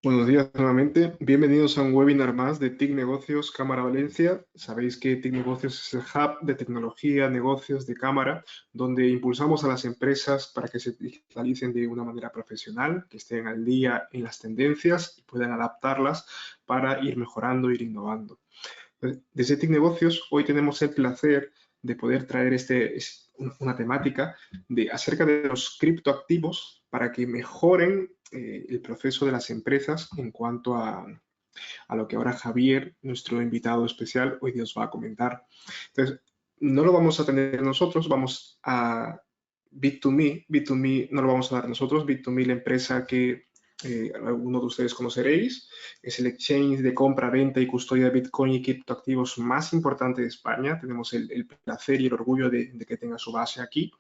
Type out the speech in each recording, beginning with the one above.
Buenos días nuevamente. Bienvenidos a un webinar más de TIC Negocios Cámara Valencia. Sabéis que TIC Negocios es el hub de tecnología, negocios de Cámara, donde impulsamos a las empresas para que se digitalicen de una manera profesional, que estén al día en las tendencias y puedan adaptarlas para ir mejorando, ir innovando. Desde TIC Negocios, hoy tenemos el placer de poder traer una temática acerca de los criptoactivos para que mejoren el proceso de las empresas en cuanto a lo que ahora Javier, nuestro invitado especial, hoy nos va a comentar. Entonces, no lo vamos a tener nosotros, vamos a Bit2Me. Bit2Me no lo vamos a dar nosotros. Bit2Me, la empresa que alguno de ustedes conoceréis, es el exchange de compra, venta y custodia de Bitcoin y criptoactivos más importante de España. Tenemos el placer y el orgullo de que tenga su base aquí.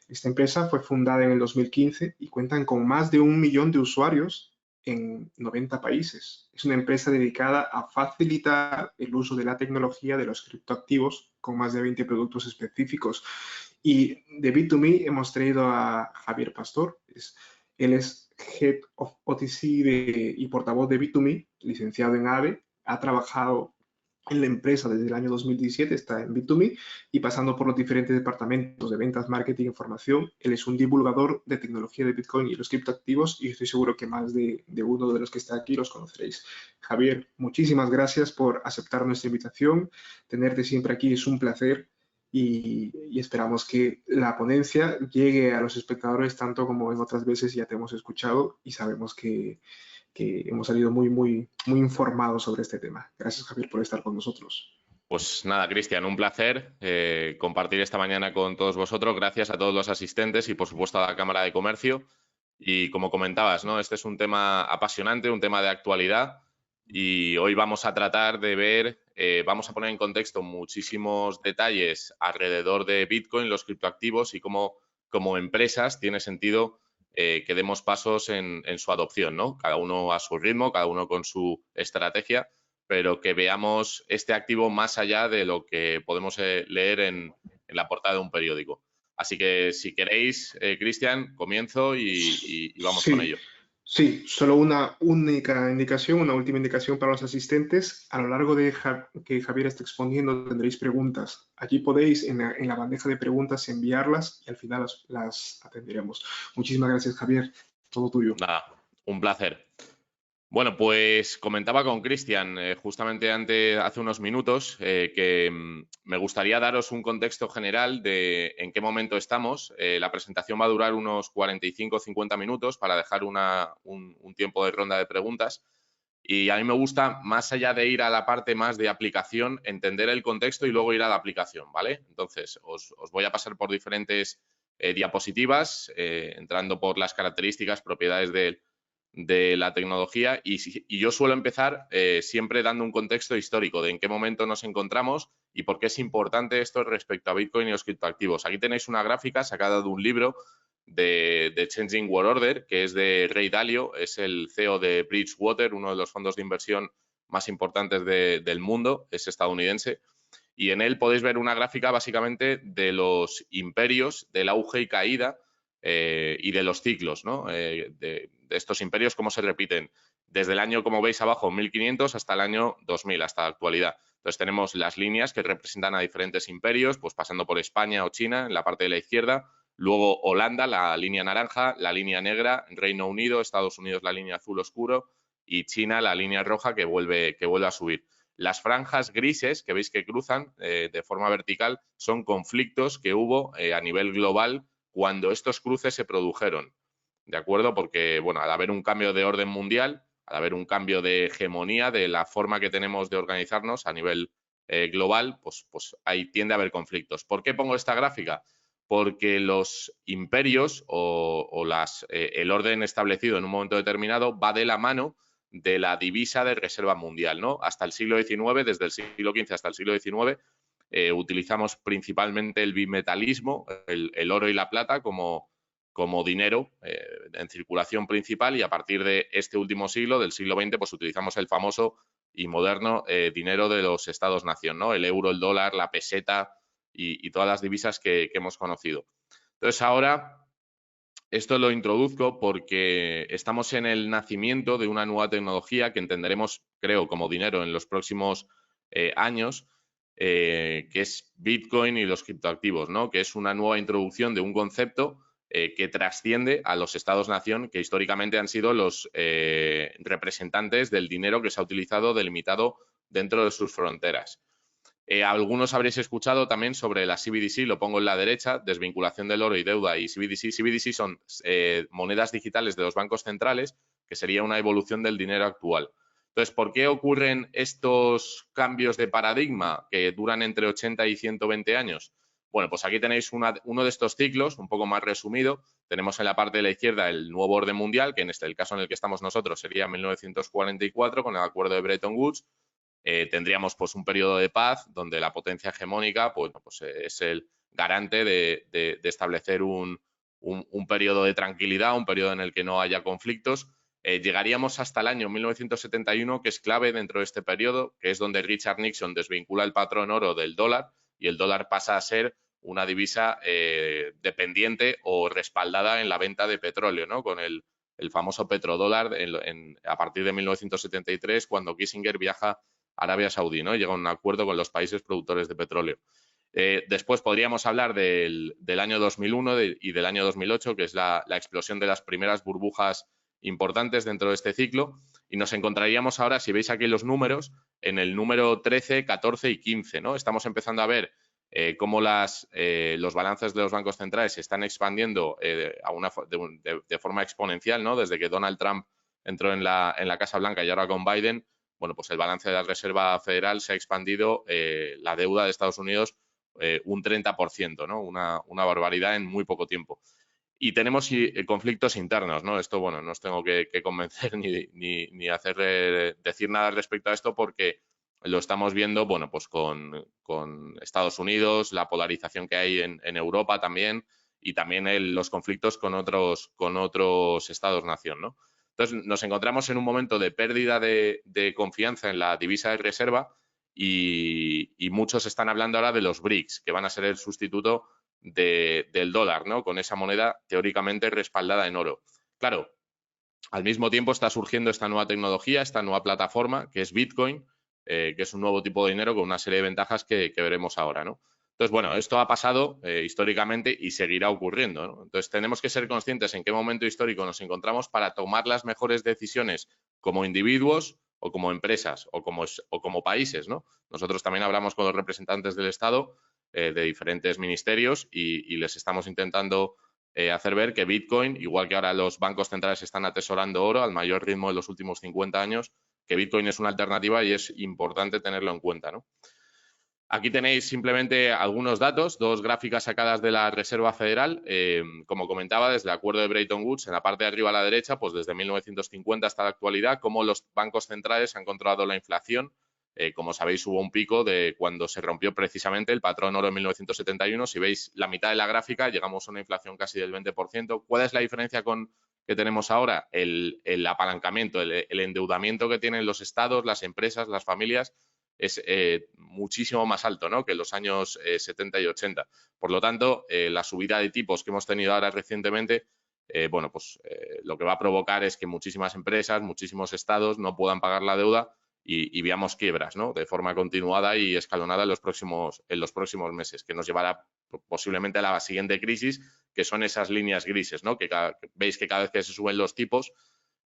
Esta empresa fue fundada en el 2015 y cuentan con más de 1 millón de usuarios en 90 países. Es una empresa dedicada a facilitar el uso de la tecnología de los criptoactivos con más de 20 productos específicos. Y de Bit2Me hemos traído a Javier Pastor. Él es Head of OTC y portavoz de Bit2Me, licenciado en AVE. Ha trabajado en la empresa desde el año 2017, está en Bit2Me y pasando por los diferentes departamentos de ventas, marketing, información. Él es un divulgador de tecnología de Bitcoin y los criptoactivos y estoy seguro que más de uno de los que está aquí los conoceréis. Javier, muchísimas gracias por aceptar nuestra invitación. Tenerte siempre aquí es un placer y esperamos que la ponencia llegue a los espectadores tanto como en otras veces ya te hemos escuchado y sabemos que hemos salido muy informados sobre este tema. Gracias, Javier, por estar con nosotros. Pues nada, Cristian, un placer compartir esta mañana con todos vosotros. Gracias a todos los asistentes y, por supuesto, a la Cámara de Comercio. Y como comentabas, ¿no? Este es un tema apasionante, un tema de actualidad. Y hoy vamos a tratar de ver, vamos a poner en contexto muchísimos detalles alrededor de Bitcoin, los criptoactivos y cómo como empresas tiene sentido que demos pasos en su adopción, ¿no? Cada uno a su ritmo, cada uno con su estrategia, pero que veamos este activo más allá de lo que podemos leer en la portada de un periódico. Así que si queréis, Cristian, comienzo y vamos con Sí, ello. sí, solo una única indicación, una última indicación para los asistentes. A lo largo de que Javier esté exponiendo tendréis preguntas. Allí podéis en la bandeja de preguntas enviarlas y al final las atenderemos. Muchísimas gracias, Javier. Todo tuyo. Nada, un placer. Bueno, pues comentaba con Cristian justamente hace unos minutos que me gustaría daros un contexto general de en qué momento estamos. La presentación va a durar unos 45 o 50 minutos para dejar un tiempo de ronda de preguntas. Y a mí me gusta, más allá de ir a la parte más de aplicación, entender el contexto y luego ir a la aplicación, ¿vale? Entonces, os voy a pasar por diferentes diapositivas, entrando por las características, propiedades de la tecnología y yo suelo empezar siempre dando un contexto histórico de en qué momento nos encontramos y por qué es importante esto respecto a Bitcoin y los criptoactivos. Aquí tenéis una gráfica sacada de un libro de Changing World Order, que es de Ray Dalio, es el CEO de Bridgewater, uno de los fondos de inversión más importantes del mundo, es estadounidense, y en él podéis ver una gráfica básicamente de los imperios, del auge y caída y de los ciclos, ¿no? De estos imperios, cómo se repiten desde el año, como veis abajo, 1500 hasta el año 2000, hasta la actualidad. Entonces tenemos las líneas que representan a diferentes imperios, pues pasando por España o China en la parte de la izquierda, luego Holanda, la línea naranja, la línea negra, Reino Unido, Estados Unidos, la línea azul oscuro y China, la línea roja que vuelve a subir. Las franjas grises que veis que cruzan de forma vertical son conflictos que hubo a nivel global cuando estos cruces se produjeron, ¿de acuerdo? Porque, bueno, al haber un cambio de orden mundial, al haber un cambio de hegemonía de la forma que tenemos de organizarnos a nivel global, pues ahí tiende a haber conflictos. ¿Por qué pongo esta gráfica? Porque los imperios o el orden establecido en un momento determinado va de la mano de la divisa de reserva mundial, ¿no? Hasta el siglo XIX, desde el siglo XV hasta el siglo XIX, utilizamos principalmente el bimetalismo, el oro y la plata como dinero en circulación principal, y a partir de este último siglo, del siglo XX, pues utilizamos el famoso y moderno dinero de los estados-nación, ¿no? El euro, el dólar, la peseta y todas las divisas que hemos conocido. Entonces ahora Esto lo introduzco porque estamos en el nacimiento de una nueva tecnología que entenderemos, creo, como dinero en los próximos años, que es Bitcoin y los criptoactivos, ¿no? Que es una nueva introducción de un concepto que trasciende a los estados-nación, que históricamente han sido los representantes del dinero que se ha utilizado delimitado dentro de sus fronteras. Algunos habréis escuchado también sobre la CBDC, lo pongo en la derecha, desvinculación del oro y deuda y CBDC. CBDC son monedas digitales de los bancos centrales, que sería una evolución del dinero actual. Entonces, ¿por qué ocurren estos cambios de paradigma que duran entre 80 y 120 años? Bueno, pues aquí tenéis uno de estos ciclos, un poco más resumido. Tenemos en la parte de la izquierda el nuevo orden mundial, que en el caso en el que estamos nosotros sería 1944 con el acuerdo de Bretton Woods. Tendríamos pues un periodo de paz donde la potencia hegemónica pues es el garante de establecer un periodo de tranquilidad, un periodo en el que no haya conflictos. Llegaríamos hasta el año 1971, que es clave dentro de este periodo, que es donde Richard Nixon desvincula el patrón oro del dólar y el dólar pasa a ser una divisa dependiente o respaldada en la venta de petróleo, ¿no? Con el famoso petrodólar a partir de 1973, cuando Kissinger viaja Arabia Saudí, ¿no? Llega a un acuerdo con los países productores de petróleo. Después podríamos hablar del año 2001 y del año 2008, que es la explosión de las primeras burbujas importantes dentro de este ciclo, y nos encontraríamos ahora, si veis aquí los números, en el número 13, 14 y 15, ¿no? Estamos empezando a ver cómo los balances de los bancos centrales se están expandiendo de forma exponencial, ¿no? Desde que Donald Trump entró en la Casa Blanca y ahora con Biden, bueno, pues el balance de la Reserva Federal se ha expandido, la deuda de Estados Unidos un 30%, ¿no? Una barbaridad en muy poco tiempo. Y tenemos conflictos internos, ¿no? Esto, bueno, no os tengo que convencer ni hacer decir nada respecto a esto porque lo estamos viendo, bueno, pues con Estados Unidos, la polarización que hay en Europa también y también los conflictos con otros estados-nación, ¿no? Entonces, nos encontramos en un momento de pérdida de confianza en la divisa de reserva y muchos están hablando ahora de los BRICS, que van a ser el sustituto del dólar, ¿no? Con esa moneda teóricamente respaldada en oro. Claro, al mismo tiempo está surgiendo esta nueva tecnología, esta nueva plataforma, que es Bitcoin, que es un nuevo tipo de dinero con una serie de ventajas que veremos ahora, ¿no? Entonces, bueno, esto ha pasado históricamente y seguirá ocurriendo, ¿no? Entonces, tenemos que ser conscientes en qué momento histórico nos encontramos para tomar las mejores decisiones como individuos o como empresas o como países, ¿no? Nosotros también hablamos con los representantes del Estado de diferentes ministerios y les estamos intentando hacer ver que Bitcoin, igual que ahora los bancos centrales están atesorando oro al mayor ritmo de los últimos 50 años, que Bitcoin es una alternativa y es importante tenerlo en cuenta, ¿no? Aquí tenéis simplemente algunos datos, dos gráficas sacadas de la Reserva Federal. Como comentaba, desde el acuerdo de Bretton Woods, en la parte de arriba a la derecha, pues desde 1950 hasta la actualidad, cómo los bancos centrales han controlado la inflación. Como sabéis, hubo un pico de cuando se rompió precisamente el patrón oro en 1971. Si veis la mitad de la gráfica, llegamos a una inflación casi del 20%. ¿Cuál es la diferencia que tenemos ahora? El apalancamiento, el endeudamiento que tienen los estados, las empresas, las familias es muchísimo más alto, ¿no? Que en los años 70 y 80. Por lo tanto, la subida de tipos que hemos tenido ahora recientemente, bueno, pues lo que va a provocar es que muchísimas empresas, muchísimos estados no puedan pagar la deuda y veamos quiebras, ¿no? De forma continuada y escalonada en los próximos meses, que nos llevará posiblemente a la siguiente crisis, que son esas líneas grises, ¿no? Veis que cada vez que se suben los tipos,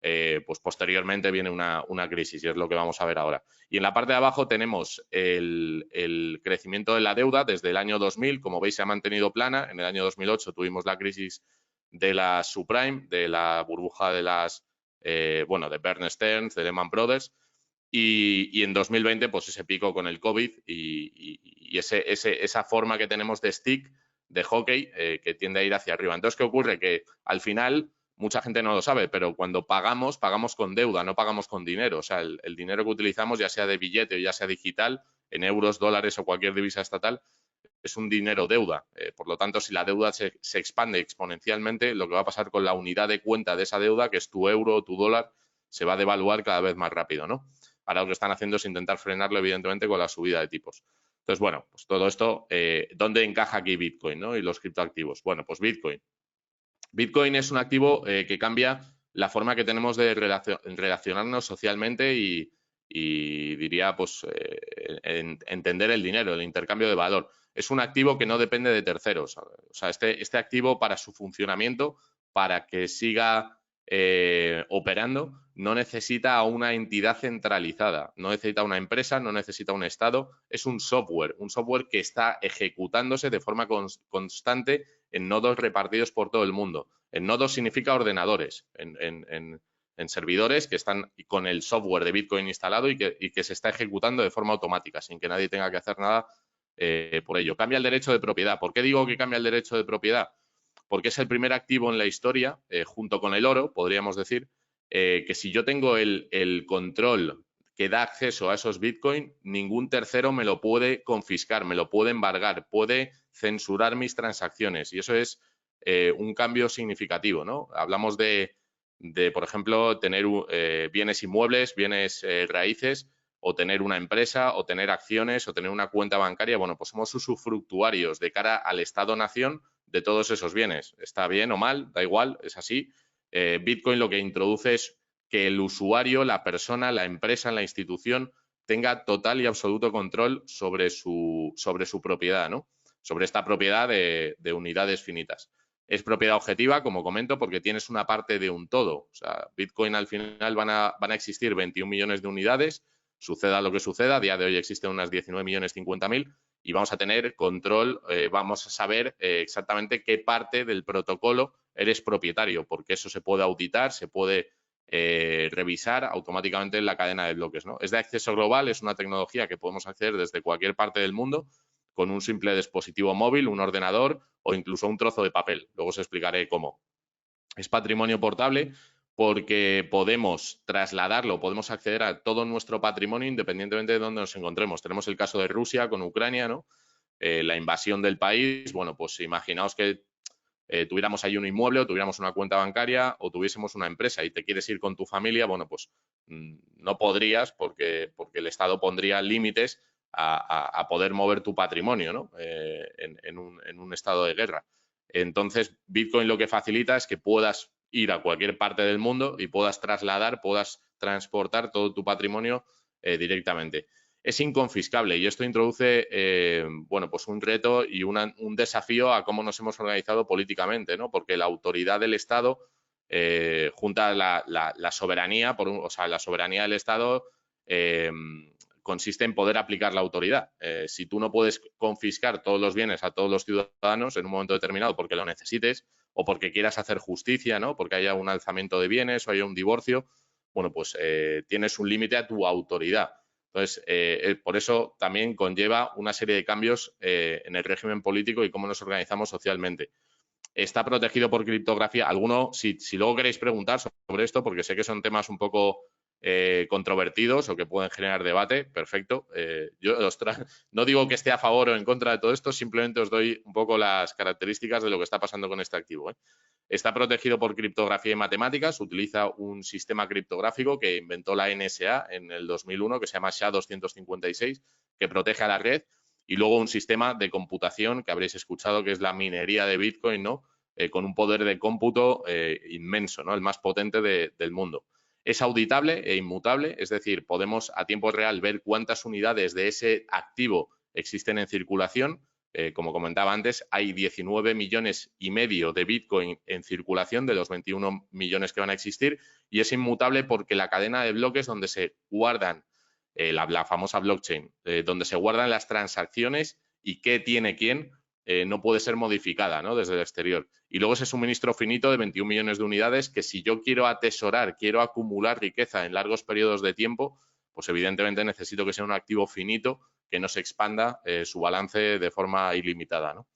pues posteriormente viene una crisis y es lo que vamos a ver ahora. Y en la parte de abajo tenemos el crecimiento de la deuda desde el año 2000, como veis se ha mantenido plana. En el año 2008 tuvimos la crisis de la subprime, de la burbuja de de Bear Stearns, de Lehman Brothers, y en 2020 pues ese pico con el COVID y esa forma que tenemos de stick, de hockey, que tiende a ir hacia arriba. Entonces, ¿qué ocurre? Que al final mucha gente no lo sabe, pero cuando pagamos con deuda, no pagamos con dinero. O sea, el dinero que utilizamos, ya sea de billete o ya sea digital, en euros, dólares o cualquier divisa estatal, es un dinero deuda. Por lo tanto, si la deuda se expande exponencialmente, lo que va a pasar con la unidad de cuenta de esa deuda, que es tu euro o tu dólar, se va a devaluar cada vez más rápido, ¿no? Ahora lo que están haciendo es intentar frenarlo, evidentemente, con la subida de tipos. Entonces, bueno, pues todo esto, ¿dónde encaja aquí Bitcoin, ¿no? Y los criptoactivos. Bueno, pues Bitcoin Bitcoin es un activo que cambia la forma que tenemos de relacionarnos socialmente y diría, pues, entender el dinero, el intercambio de valor. Es un activo que no depende de terceros. O sea, este activo para su funcionamiento, para que siga operando, no necesita a una entidad centralizada, no necesita una empresa, no necesita un Estado, es un software que está ejecutándose de forma constante en nodos repartidos por todo el mundo. En nodos significa ordenadores, en servidores que están con el software de Bitcoin instalado y que se está ejecutando de forma automática, sin que nadie tenga que hacer nada por ello. Cambia el derecho de propiedad. ¿Por qué digo que cambia el derecho de propiedad? Porque es el primer activo en la historia, junto con el oro, podríamos decir, que si yo tengo el control que da acceso a esos Bitcoin, ningún tercero me lo puede confiscar, me lo puede embargar, puede censurar mis transacciones. Y eso es un cambio significativo, ¿no? Hablamos por ejemplo, tener bienes inmuebles, bienes raíces, o tener una empresa, o tener acciones, o tener una cuenta bancaria. Bueno, pues somos usufructuarios de cara al Estado-nación de todos esos bienes. Está bien o mal, da igual, es así. Bitcoin lo que introduce es que el usuario, la persona, la empresa, la institución tenga total y absoluto control sobre su propiedad, ¿no? Sobre esta propiedad de unidades finitas. Es propiedad objetiva, como comento, porque tienes una parte de un todo. O sea, Bitcoin al final van a existir 21 millones de unidades, suceda lo que suceda. A día de hoy existen unas 19.050.000 y vamos a tener control, vamos a saber exactamente qué parte del protocolo eres propietario, porque eso se puede auditar, se puede revisar automáticamente en la cadena de bloques, ¿no? Es de acceso global, es una tecnología que podemos acceder desde cualquier parte del mundo con un simple dispositivo móvil, un ordenador o incluso un trozo de papel. Luego os explicaré cómo. Es patrimonio portable porque podemos trasladarlo, podemos acceder a todo nuestro patrimonio independientemente de dónde nos encontremos. Tenemos el caso de Rusia con Ucrania, ¿no? La invasión del país. Bueno, pues imaginaos que tuviéramos ahí un inmueble o tuviéramos una cuenta bancaria o tuviésemos una empresa y te quieres ir con tu familia, bueno, pues no podrías porque el Estado pondría límites a poder mover tu patrimonio, ¿no? En un estado de guerra. Entonces, Bitcoin lo que facilita es que puedas ir a cualquier parte del mundo y puedas trasladar, puedas transportar todo tu patrimonio directamente. Es inconfiscable y esto introduce bueno, pues un reto y un desafío a cómo nos hemos organizado políticamente, ¿no? Porque la autoridad del Estado junta la soberanía, o sea, la soberanía del Estado consiste en poder aplicar la autoridad. Si tú no puedes confiscar todos los bienes a todos los ciudadanos en un momento determinado porque lo necesites o porque quieras hacer justicia, ¿no? Porque haya un alzamiento de bienes o haya un divorcio, bueno, pues tienes un límite a tu autoridad. Entonces, por eso también conlleva una serie de cambios en el régimen político y cómo nos organizamos socialmente. Está protegido por criptografía. Alguno, si luego queréis preguntar sobre esto, porque sé que son temas un poco controvertidos o que pueden generar debate, perfecto. Yo no digo que esté a favor o en contra de todo esto, simplemente os doy un poco las características de lo que está pasando con este activo. Está protegido por criptografía y matemáticas, utiliza un sistema criptográfico que inventó la NSA en el 2001, que se llama SHA-256, que protege a la red, y luego un sistema de computación que habréis escuchado que es la minería de Bitcoin, ¿no? Con un poder de cómputo inmenso, ¿no? El más potente del mundo. Es auditable e inmutable, es decir, podemos a tiempo real ver cuántas unidades de ese activo existen en circulación. Como comentaba antes, hay 19 millones y medio de Bitcoin en circulación de los 21 millones que van a existir y es inmutable porque la cadena de bloques donde se guardan la famosa blockchain, donde se guardan las transacciones y qué tiene quién, no puede ser modificada, ¿no? Desde el exterior. Y luego ese suministro finito de 21 millones de unidades que si yo quiero atesorar, quiero acumular riqueza en largos periodos de tiempo, pues evidentemente necesito que sea un activo finito que no se expanda su balance de forma ilimitada, ¿no?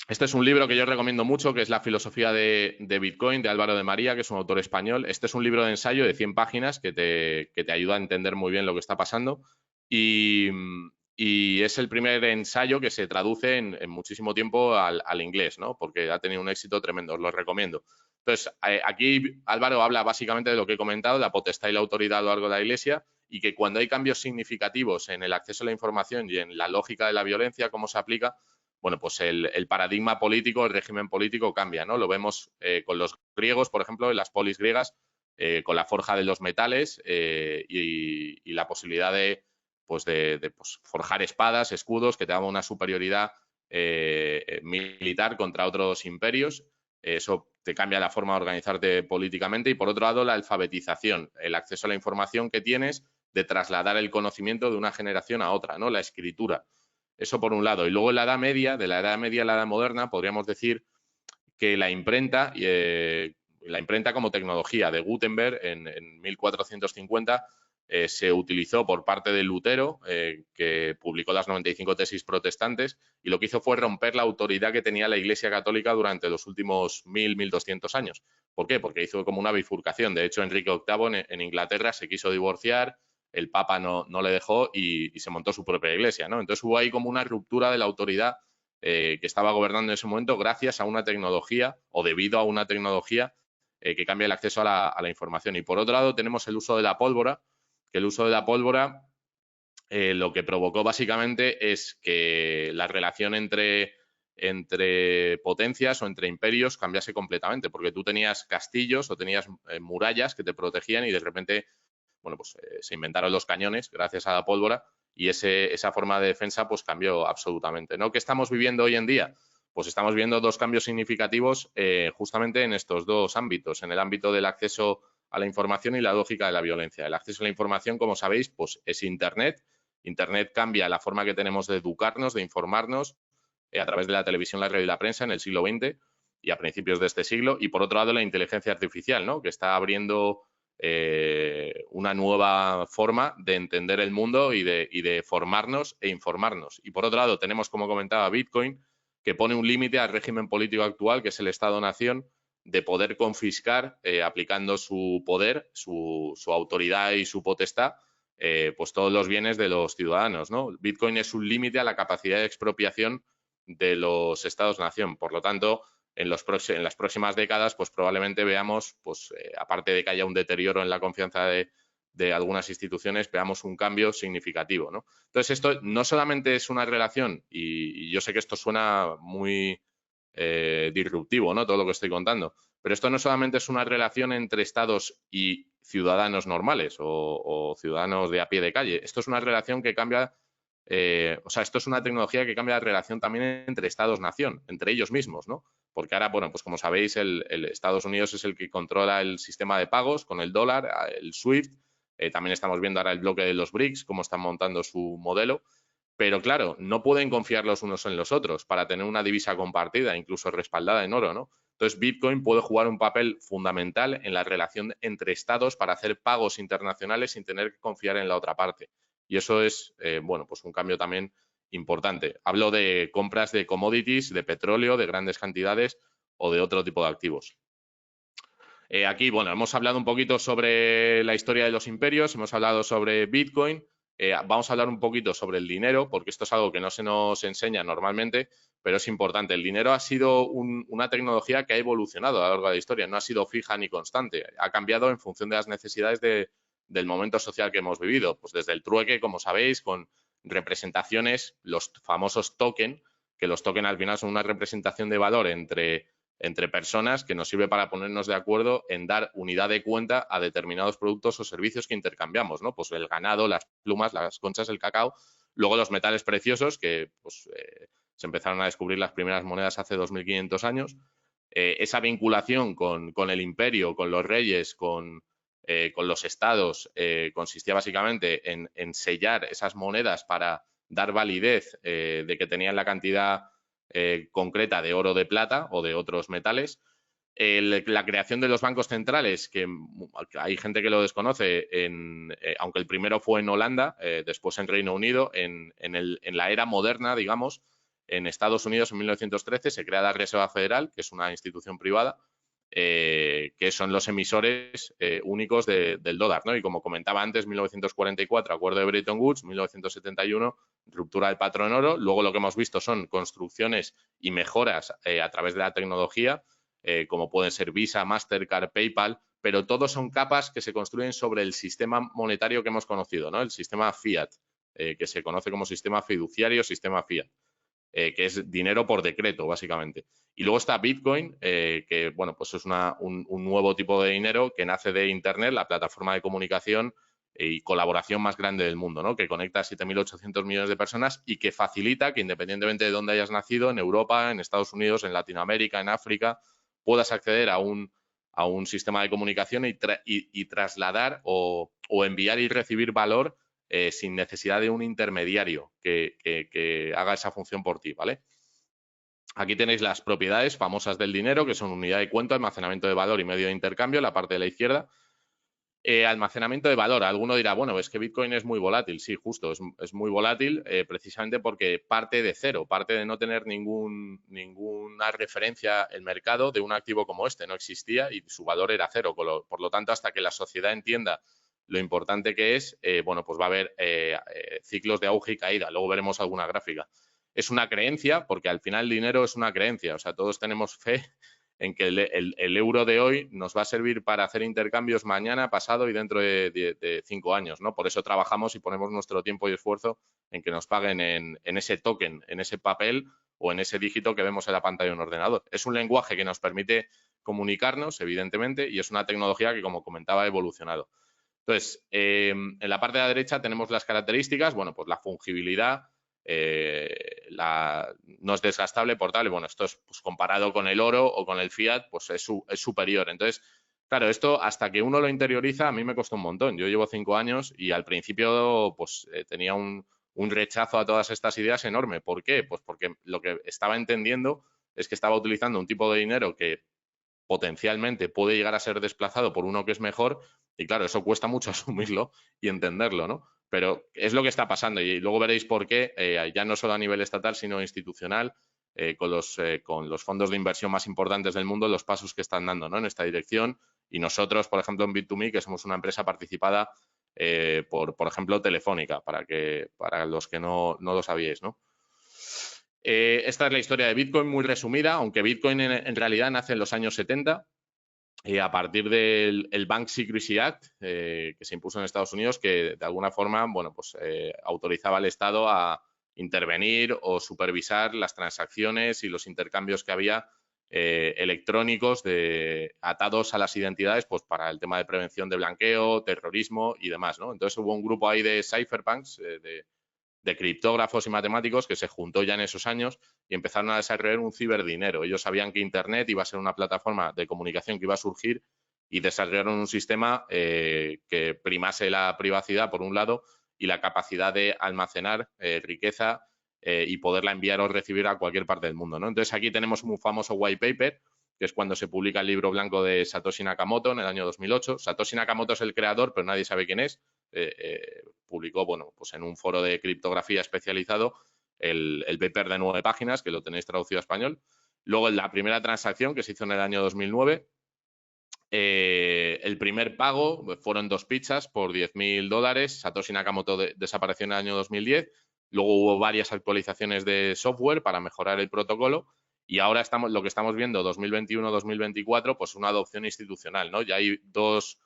Este es un libro que yo recomiendo mucho, que es La filosofía de Bitcoin, de Álvaro de María, que es un autor español. Este es un libro de ensayo de 100 páginas que te ayuda a entender muy bien lo que está pasando. Y es el primer ensayo que se traduce en muchísimo tiempo al inglés, ¿no? Porque ha tenido un éxito tremendo, os lo recomiendo. Entonces, aquí Álvaro habla básicamente de lo que he comentado, la potestad y la autoridad a lo largo de la Iglesia, y que cuando hay cambios significativos en el acceso a la información y en la lógica de la violencia, cómo se aplica, bueno, pues el paradigma político, el régimen político cambia, ¿no? Lo vemos con los griegos, por ejemplo, en las polis griegas, con la forja de los metales y la posibilidad de forjar espadas, escudos, que te daban una superioridad militar contra otros imperios. Eso te cambia la forma de organizarte políticamente. Y por otro lado, la alfabetización, el acceso a la información que tienes de trasladar el conocimiento de una generación a otra, ¿no? La escritura. Eso por un lado. Y luego en la Edad Media, de la Edad Media a la Edad Moderna, podríamos decir que la imprenta como tecnología de Gutenberg en 1450 se utilizó por parte de Lutero, que publicó las 95 tesis protestantes, y lo que hizo fue romper la autoridad que tenía la Iglesia Católica durante los últimos 1200 años. ¿Por qué? Porque hizo como una bifurcación. De hecho, Enrique VIII en Inglaterra se quiso divorciar, el Papa no le dejó y se montó su propia iglesia, ¿no? Entonces hubo ahí como una ruptura de la autoridad que estaba gobernando en ese momento gracias a una tecnología o debido a una tecnología que cambia el acceso a la información. Y por otro lado tenemos el uso de la pólvora, que el uso de la pólvora lo que provocó básicamente es que la relación entre potencias o entre imperios cambiase completamente, porque tú tenías castillos o tenías murallas que te protegían y de repente, bueno, pues se inventaron los cañones gracias a la pólvora y esa forma de defensa pues cambió absolutamente, ¿no? ¿Qué estamos viviendo hoy en día? Pues estamos viendo dos cambios significativos justamente en estos dos ámbitos, en el ámbito del acceso a la información y la lógica de la violencia. El acceso a la información, como sabéis, pues es Internet. Internet cambia la forma que tenemos de educarnos, de informarnos a través de la televisión, la radio y la prensa en el siglo XX y a principios de este siglo. Y por otro lado, la inteligencia artificial, ¿no? Que está abriendo una nueva forma de entender el mundo y de formarnos e informarnos. Y por otro lado, tenemos, como comentaba, Bitcoin, que pone un límite al régimen político actual, que es el Estado-nación, de poder confiscar, aplicando su poder, su autoridad y su potestad, pues todos los bienes de los ciudadanos, ¿no? Bitcoin es un límite a la capacidad de expropiación de los Estados-nación. Por lo tanto, en las próximas décadas, pues probablemente veamos, pues aparte de que haya un deterioro en la confianza de algunas instituciones, veamos un cambio significativo, ¿no? Entonces, esto no solamente es una relación, y yo sé que esto suena muy disruptivo, ¿no? Todo lo que estoy contando, pero esto no solamente es una relación entre estados y ciudadanos normales o ciudadanos de a pie de calle, esto es una relación que cambia, esto es una tecnología que cambia la relación también entre estados-nación, entre ellos mismos, ¿no? Porque ahora, bueno, pues como sabéis, el Estados Unidos es el que controla el sistema de pagos con el dólar, el SWIFT, también estamos viendo ahora el bloque de los BRICS, cómo están montando su modelo. Pero claro, no pueden confiar los unos en los otros para tener una divisa compartida, incluso respaldada en oro, ¿no? Entonces, Bitcoin puede jugar un papel fundamental en la relación entre estados para hacer pagos internacionales sin tener que confiar en la otra parte. Y eso es, bueno, pues un cambio también importante. Hablo de compras de commodities, de petróleo, de grandes cantidades o de otro tipo de activos. Aquí, bueno, hemos hablado un poquito sobre la historia de los imperios, hemos hablado sobre Bitcoin. Vamos a hablar un poquito sobre el dinero, porque esto es algo que no se nos enseña normalmente, pero es importante. El dinero ha sido una tecnología que ha evolucionado a lo largo de la historia, no ha sido fija ni constante, ha cambiado en función de las necesidades del momento social que hemos vivido. Pues desde el trueque, como sabéis, con representaciones, los famosos tokens, que los tokens al final son una representación de valor entre personas que nos sirve para ponernos de acuerdo en dar unidad de cuenta a determinados productos o servicios que intercambiamos, ¿no? Pues el ganado, las plumas, las conchas, el cacao, luego los metales preciosos, que pues, se empezaron a descubrir las primeras monedas hace 2500 años. Esa vinculación con el imperio, con los reyes, con los estados, consistía básicamente en sellar esas monedas para dar validez de que tenían la cantidad concreta de oro, de plata o de otros metales. La creación de los bancos centrales, que hay gente que lo desconoce, aunque el primero fue en Holanda, después en Reino Unido, en la era moderna, digamos, en Estados Unidos en 1913 se crea la Reserva Federal, que es una institución privada, que son los emisores únicos del dólar, ¿no? Y como comentaba antes, 1944, acuerdo de Bretton Woods, 1971, ruptura del patrón oro. Luego lo que hemos visto son construcciones y mejoras a través de la tecnología, como pueden ser Visa, Mastercard, PayPal, pero todos son capas que se construyen sobre el sistema monetario que hemos conocido, ¿no? El sistema fiat, que se conoce como sistema fiduciario, sistema fiat. que es dinero por decreto, básicamente. Y luego está Bitcoin, que bueno, pues es un nuevo tipo de dinero que nace de Internet, la plataforma de comunicación y colaboración más grande del mundo, ¿no? Que conecta a 7.800 millones de personas y que facilita que, independientemente de dónde hayas nacido, en Europa, en Estados Unidos, en Latinoamérica, en África, puedas acceder a un sistema de comunicación y trasladar o enviar y recibir valor sin necesidad de un intermediario que haga esa función por ti, ¿vale? Aquí tenéis las propiedades famosas del dinero, que son unidad de cuenta, almacenamiento de valor y medio de intercambio, la parte de la izquierda. Almacenamiento de valor. Alguno dirá, bueno, es que Bitcoin es muy volátil. Sí, justo, es muy volátil precisamente porque parte de cero, parte de no tener ninguna referencia el mercado de un activo como este. No existía y su valor era cero. Por lo tanto, hasta que la sociedad entienda lo importante que es, bueno, pues va a haber ciclos de auge y caída. Luego veremos alguna gráfica. Es una creencia, porque al final el dinero es una creencia. O sea, todos tenemos fe en que el euro de hoy nos va a servir para hacer intercambios mañana, pasado y dentro de 5 años, ¿no? Por eso trabajamos y ponemos nuestro tiempo y esfuerzo en que nos paguen en ese token, en ese papel o en ese dígito que vemos en la pantalla de un ordenador. Es un lenguaje que nos permite comunicarnos, evidentemente, y es una tecnología que, como comentaba, ha evolucionado. Entonces, en la parte de la derecha tenemos las características, bueno, pues la fungibilidad, no es desgastable, portable. Bueno, esto es pues, comparado con el oro o con el fiat, pues es superior. Entonces, claro, esto hasta que uno lo interioriza, a mí me costó un montón. Yo llevo 5 años y al principio pues tenía un rechazo a todas estas ideas enorme. ¿Por qué? Pues porque lo que estaba entendiendo es que estaba utilizando un tipo de dinero que potencialmente puede llegar a ser desplazado por uno que es mejor y claro, eso cuesta mucho asumirlo y entenderlo, ¿no? Pero es lo que está pasando y luego veréis por qué, ya no solo a nivel estatal, sino institucional, con los fondos de inversión más importantes del mundo, los pasos que están dando, ¿no? En esta dirección. Y nosotros, por ejemplo, en Bit2Me, que somos una empresa participada por ejemplo, Telefónica, para los que no lo sabíais, ¿no? Esta es la historia de Bitcoin muy resumida, aunque Bitcoin en realidad nace en los años 70 a partir del Bank Secrecy Act que se impuso en Estados Unidos, que de alguna forma, bueno, pues autorizaba al Estado a intervenir o supervisar las transacciones y los intercambios que había electrónicos atados a las identidades, pues para el tema de prevención de blanqueo, terrorismo y demás, ¿no? Entonces hubo un grupo ahí de cypherpunks, de criptógrafos y matemáticos que se juntó ya en esos años y empezaron a desarrollar un ciberdinero. Ellos sabían que Internet iba a ser una plataforma de comunicación que iba a surgir y desarrollaron un sistema que primase la privacidad, por un lado, y la capacidad de almacenar riqueza y poderla enviar o recibir a cualquier parte del mundo, ¿no? Entonces, aquí tenemos un famoso white paper, que es cuando se publica el libro blanco de Satoshi Nakamoto en el año 2008. Satoshi Nakamoto es el creador, pero nadie sabe quién es. Publicó, bueno, pues en un foro de criptografía especializado el paper de 9 páginas, que lo tenéis traducido a español. Luego, la primera transacción que se hizo en el año 2009, el primer pago fueron 2 pizzas por $10.000. Satoshi Nakamoto desapareció en el año 2010. Luego hubo varias actualizaciones de software para mejorar el protocolo y ahora lo que estamos viendo 2021-2024, pues una adopción institucional, ¿no? Ya hay 2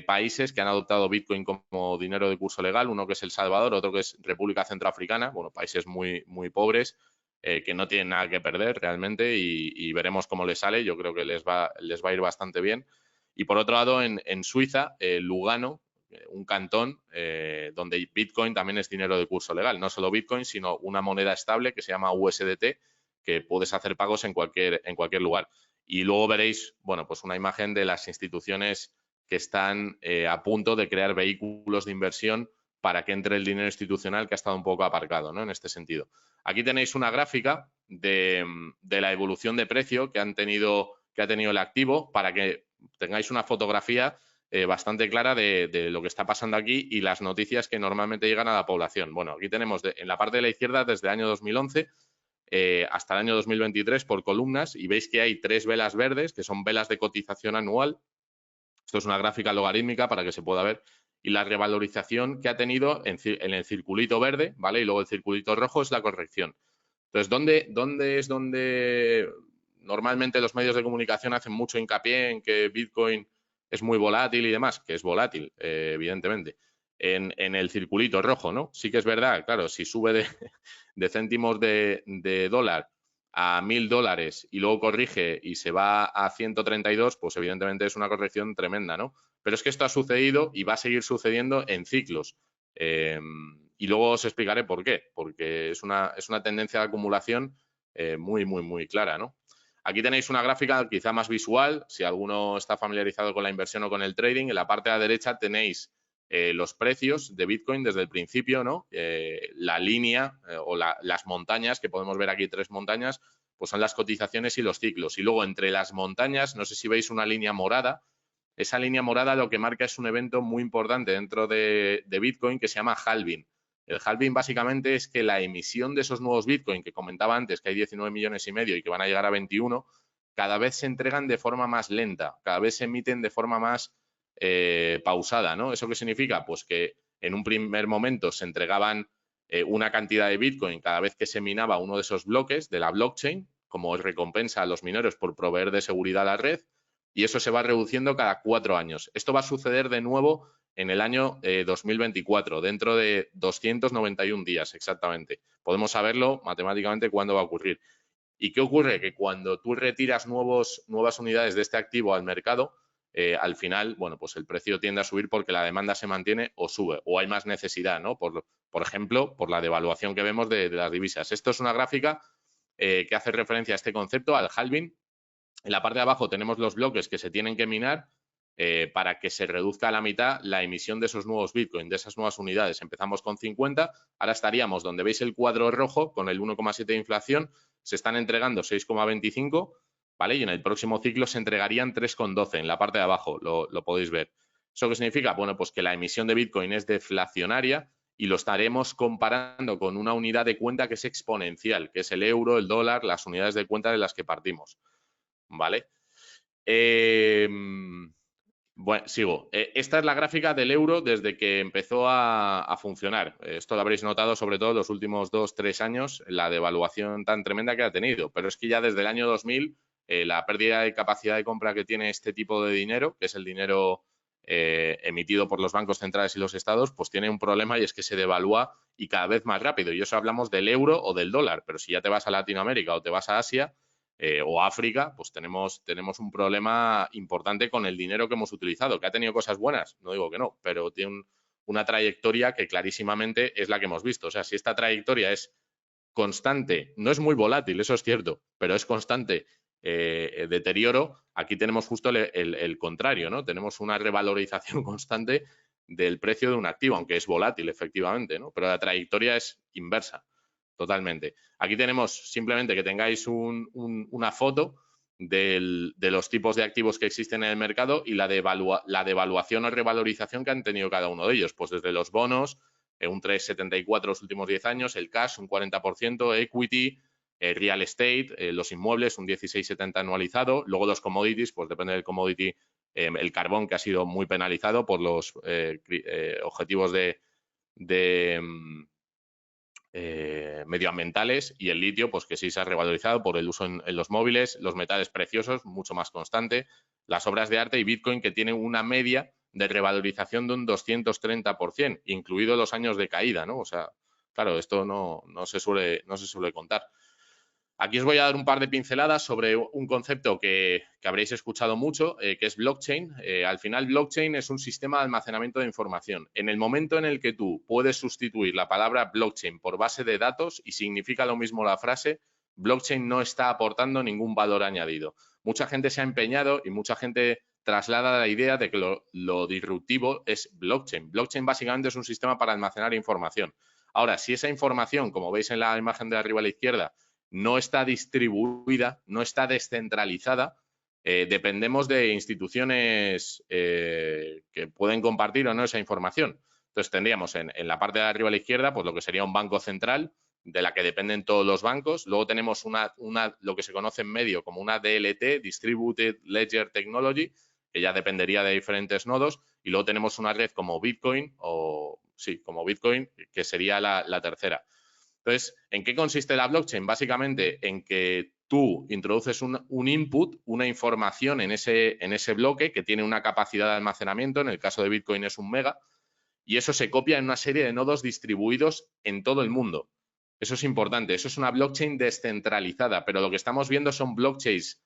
países que han adoptado Bitcoin como dinero de curso legal, uno que es El Salvador, otro que es República Centroafricana, bueno, países muy, muy pobres que no tienen nada que perder realmente y veremos cómo les sale. Yo creo que les va a ir bastante bien. Y por otro lado, en Suiza, Lugano, un cantón donde Bitcoin también es dinero de curso legal. No solo Bitcoin, sino una moneda estable que se llama USDT, que puedes hacer pagos en cualquier lugar. Y luego veréis, bueno, pues una imagen de las instituciones que están a punto de crear vehículos de inversión para que entre el dinero institucional que ha estado un poco aparcado, ¿no? En este sentido. Aquí tenéis una gráfica de la evolución de precio que ha tenido el activo para que tengáis una fotografía bastante clara de lo que está pasando aquí y las noticias que normalmente llegan a la población. Bueno, aquí tenemos en la parte de la izquierda desde el año 2011 hasta el año 2023 por columnas y veis que hay 3 velas verdes que son velas de cotización anual. Esto es una gráfica logarítmica para que se pueda ver. Y la revalorización que ha tenido en el circulito verde, ¿vale? Y luego el circulito rojo es la corrección. Entonces, ¿dónde es donde normalmente los medios de comunicación hacen mucho hincapié en que Bitcoin es muy volátil y demás? Que es volátil, evidentemente. en el circulito rojo, ¿no? Sí que es verdad, claro, si sube de céntimos de dólar a $1000 y luego corrige y se va a 132, pues evidentemente es una corrección tremenda, ¿no? Pero es que esto ha sucedido y va a seguir sucediendo en ciclos. Y luego os explicaré por qué, porque es una tendencia de acumulación muy, muy, muy clara, ¿no? Aquí tenéis una gráfica quizá más visual, si alguno está familiarizado con la inversión o con el trading. En la parte de la derecha tenéis los precios de Bitcoin desde el principio, ¿no? La línea o las montañas, que podemos ver aquí 3 montañas, pues son las cotizaciones y los ciclos. Y luego entre las montañas, no sé si veis una línea morada, esa línea morada lo que marca es un evento muy importante dentro de Bitcoin que se llama halving. El halving básicamente es que la emisión de esos nuevos Bitcoin que comentaba antes, que hay 19 millones y medio y que van a llegar a 21, cada vez se entregan de forma más lenta, cada vez se emiten de forma más pausada, ¿no? ¿Eso qué significa? Pues que en un primer momento se entregaban una cantidad de Bitcoin cada vez que se minaba uno de esos bloques de la blockchain, como recompensa a los mineros por proveer de seguridad a la red, y eso se va reduciendo cada 4 años. Esto va a suceder de nuevo en el año 2024, dentro de 291 días exactamente. Podemos saberlo matemáticamente cuándo va a ocurrir. ¿Y qué ocurre? Que cuando tú retiras nuevas unidades de este activo al mercado, al final, bueno, pues el precio tiende a subir porque la demanda se mantiene o sube, o hay más necesidad, ¿no? Por ejemplo, por la devaluación que vemos de las divisas. Esto es una gráfica que hace referencia a este concepto, al halving. En la parte de abajo tenemos los bloques que se tienen que minar para que se reduzca a la mitad la emisión de esos nuevos Bitcoin, de esas nuevas unidades. Empezamos con 50, ahora estaríamos donde veis el cuadro rojo con el 1,7 de inflación, se están entregando 6,25, ¿vale? Y en el próximo ciclo se entregarían 3,12 en la parte de abajo, lo podéis ver. ¿Eso qué significa? Bueno, pues que la emisión de Bitcoin es deflacionaria y lo estaremos comparando con una unidad de cuenta que es exponencial, que es el euro, el dólar, las unidades de cuenta de las que partimos, ¿vale? Bueno, sigo. Esta es la gráfica del euro desde que empezó a funcionar. Esto lo habréis notado sobre todo en los últimos 2-3 años, la devaluación tan tremenda que ha tenido. Pero es que ya desde el año 2000, la pérdida de capacidad de compra que tiene este tipo de dinero, que es el dinero emitido por los bancos centrales y los estados, pues tiene un problema y es que se devalúa y cada vez más rápido. Y eso hablamos del euro o del dólar. Pero si ya te vas a Latinoamérica o te vas a Asia, o África, pues tenemos un problema importante con el dinero que hemos utilizado, que ha tenido cosas buenas, no digo que no, pero tiene una trayectoria que clarísimamente es la que hemos visto. O sea, si esta trayectoria es constante, no es muy volátil, eso es cierto, pero es constante deterioro, aquí tenemos justo el contrario, ¿no? Tenemos una revalorización constante del precio de un activo, aunque es volátil, efectivamente, ¿no? Pero la trayectoria es inversa. Totalmente. Aquí tenemos simplemente que tengáis una foto de los tipos de activos que existen en el mercado y la devaluación o revalorización que han tenido cada uno de ellos. Pues desde los bonos, un 3,74 los últimos 10 años, el cash un 40%, equity, real estate, los inmuebles un 16,70 anualizado. Luego los commodities, pues depende del commodity, el carbón que ha sido muy penalizado por los objetivos de medioambientales, y el litio, pues que sí se ha revalorizado por el uso en los móviles, los metales preciosos, mucho más constante, las obras de arte y Bitcoin, que tienen una media de revalorización de un 230%, incluidos los años de caída, ¿no? O sea, claro, esto no se suele contar. Aquí os voy a dar un par de pinceladas sobre un concepto que habréis escuchado mucho, que es blockchain. Al final, blockchain es un sistema de almacenamiento de información. En el momento en el que tú puedes sustituir la palabra blockchain por base de datos y significa lo mismo la frase, blockchain no está aportando ningún valor añadido. Mucha gente se ha empeñado y mucha gente traslada la idea de que lo disruptivo es blockchain. Blockchain básicamente es un sistema para almacenar información. Ahora, si esa información, como veis en la imagen de arriba a la izquierda, no está distribuida, no está descentralizada, dependemos de instituciones que pueden compartir o no esa información. Entonces tendríamos en la parte de arriba a la izquierda, pues lo que sería un banco central de la que dependen todos los bancos. Luego tenemos lo que se conoce en medio como una DLT, Distributed Ledger Technology, que ya dependería de diferentes nodos. Y luego tenemos una red como Bitcoin, que sería la tercera. Entonces, ¿en qué consiste la blockchain? Básicamente en que tú introduces un input, una información en ese bloque que tiene una capacidad de almacenamiento, en el caso de Bitcoin es 1 mega, y eso se copia en una serie de nodos distribuidos en todo el mundo. Eso es importante. Eso es una blockchain descentralizada, pero lo que estamos viendo son blockchains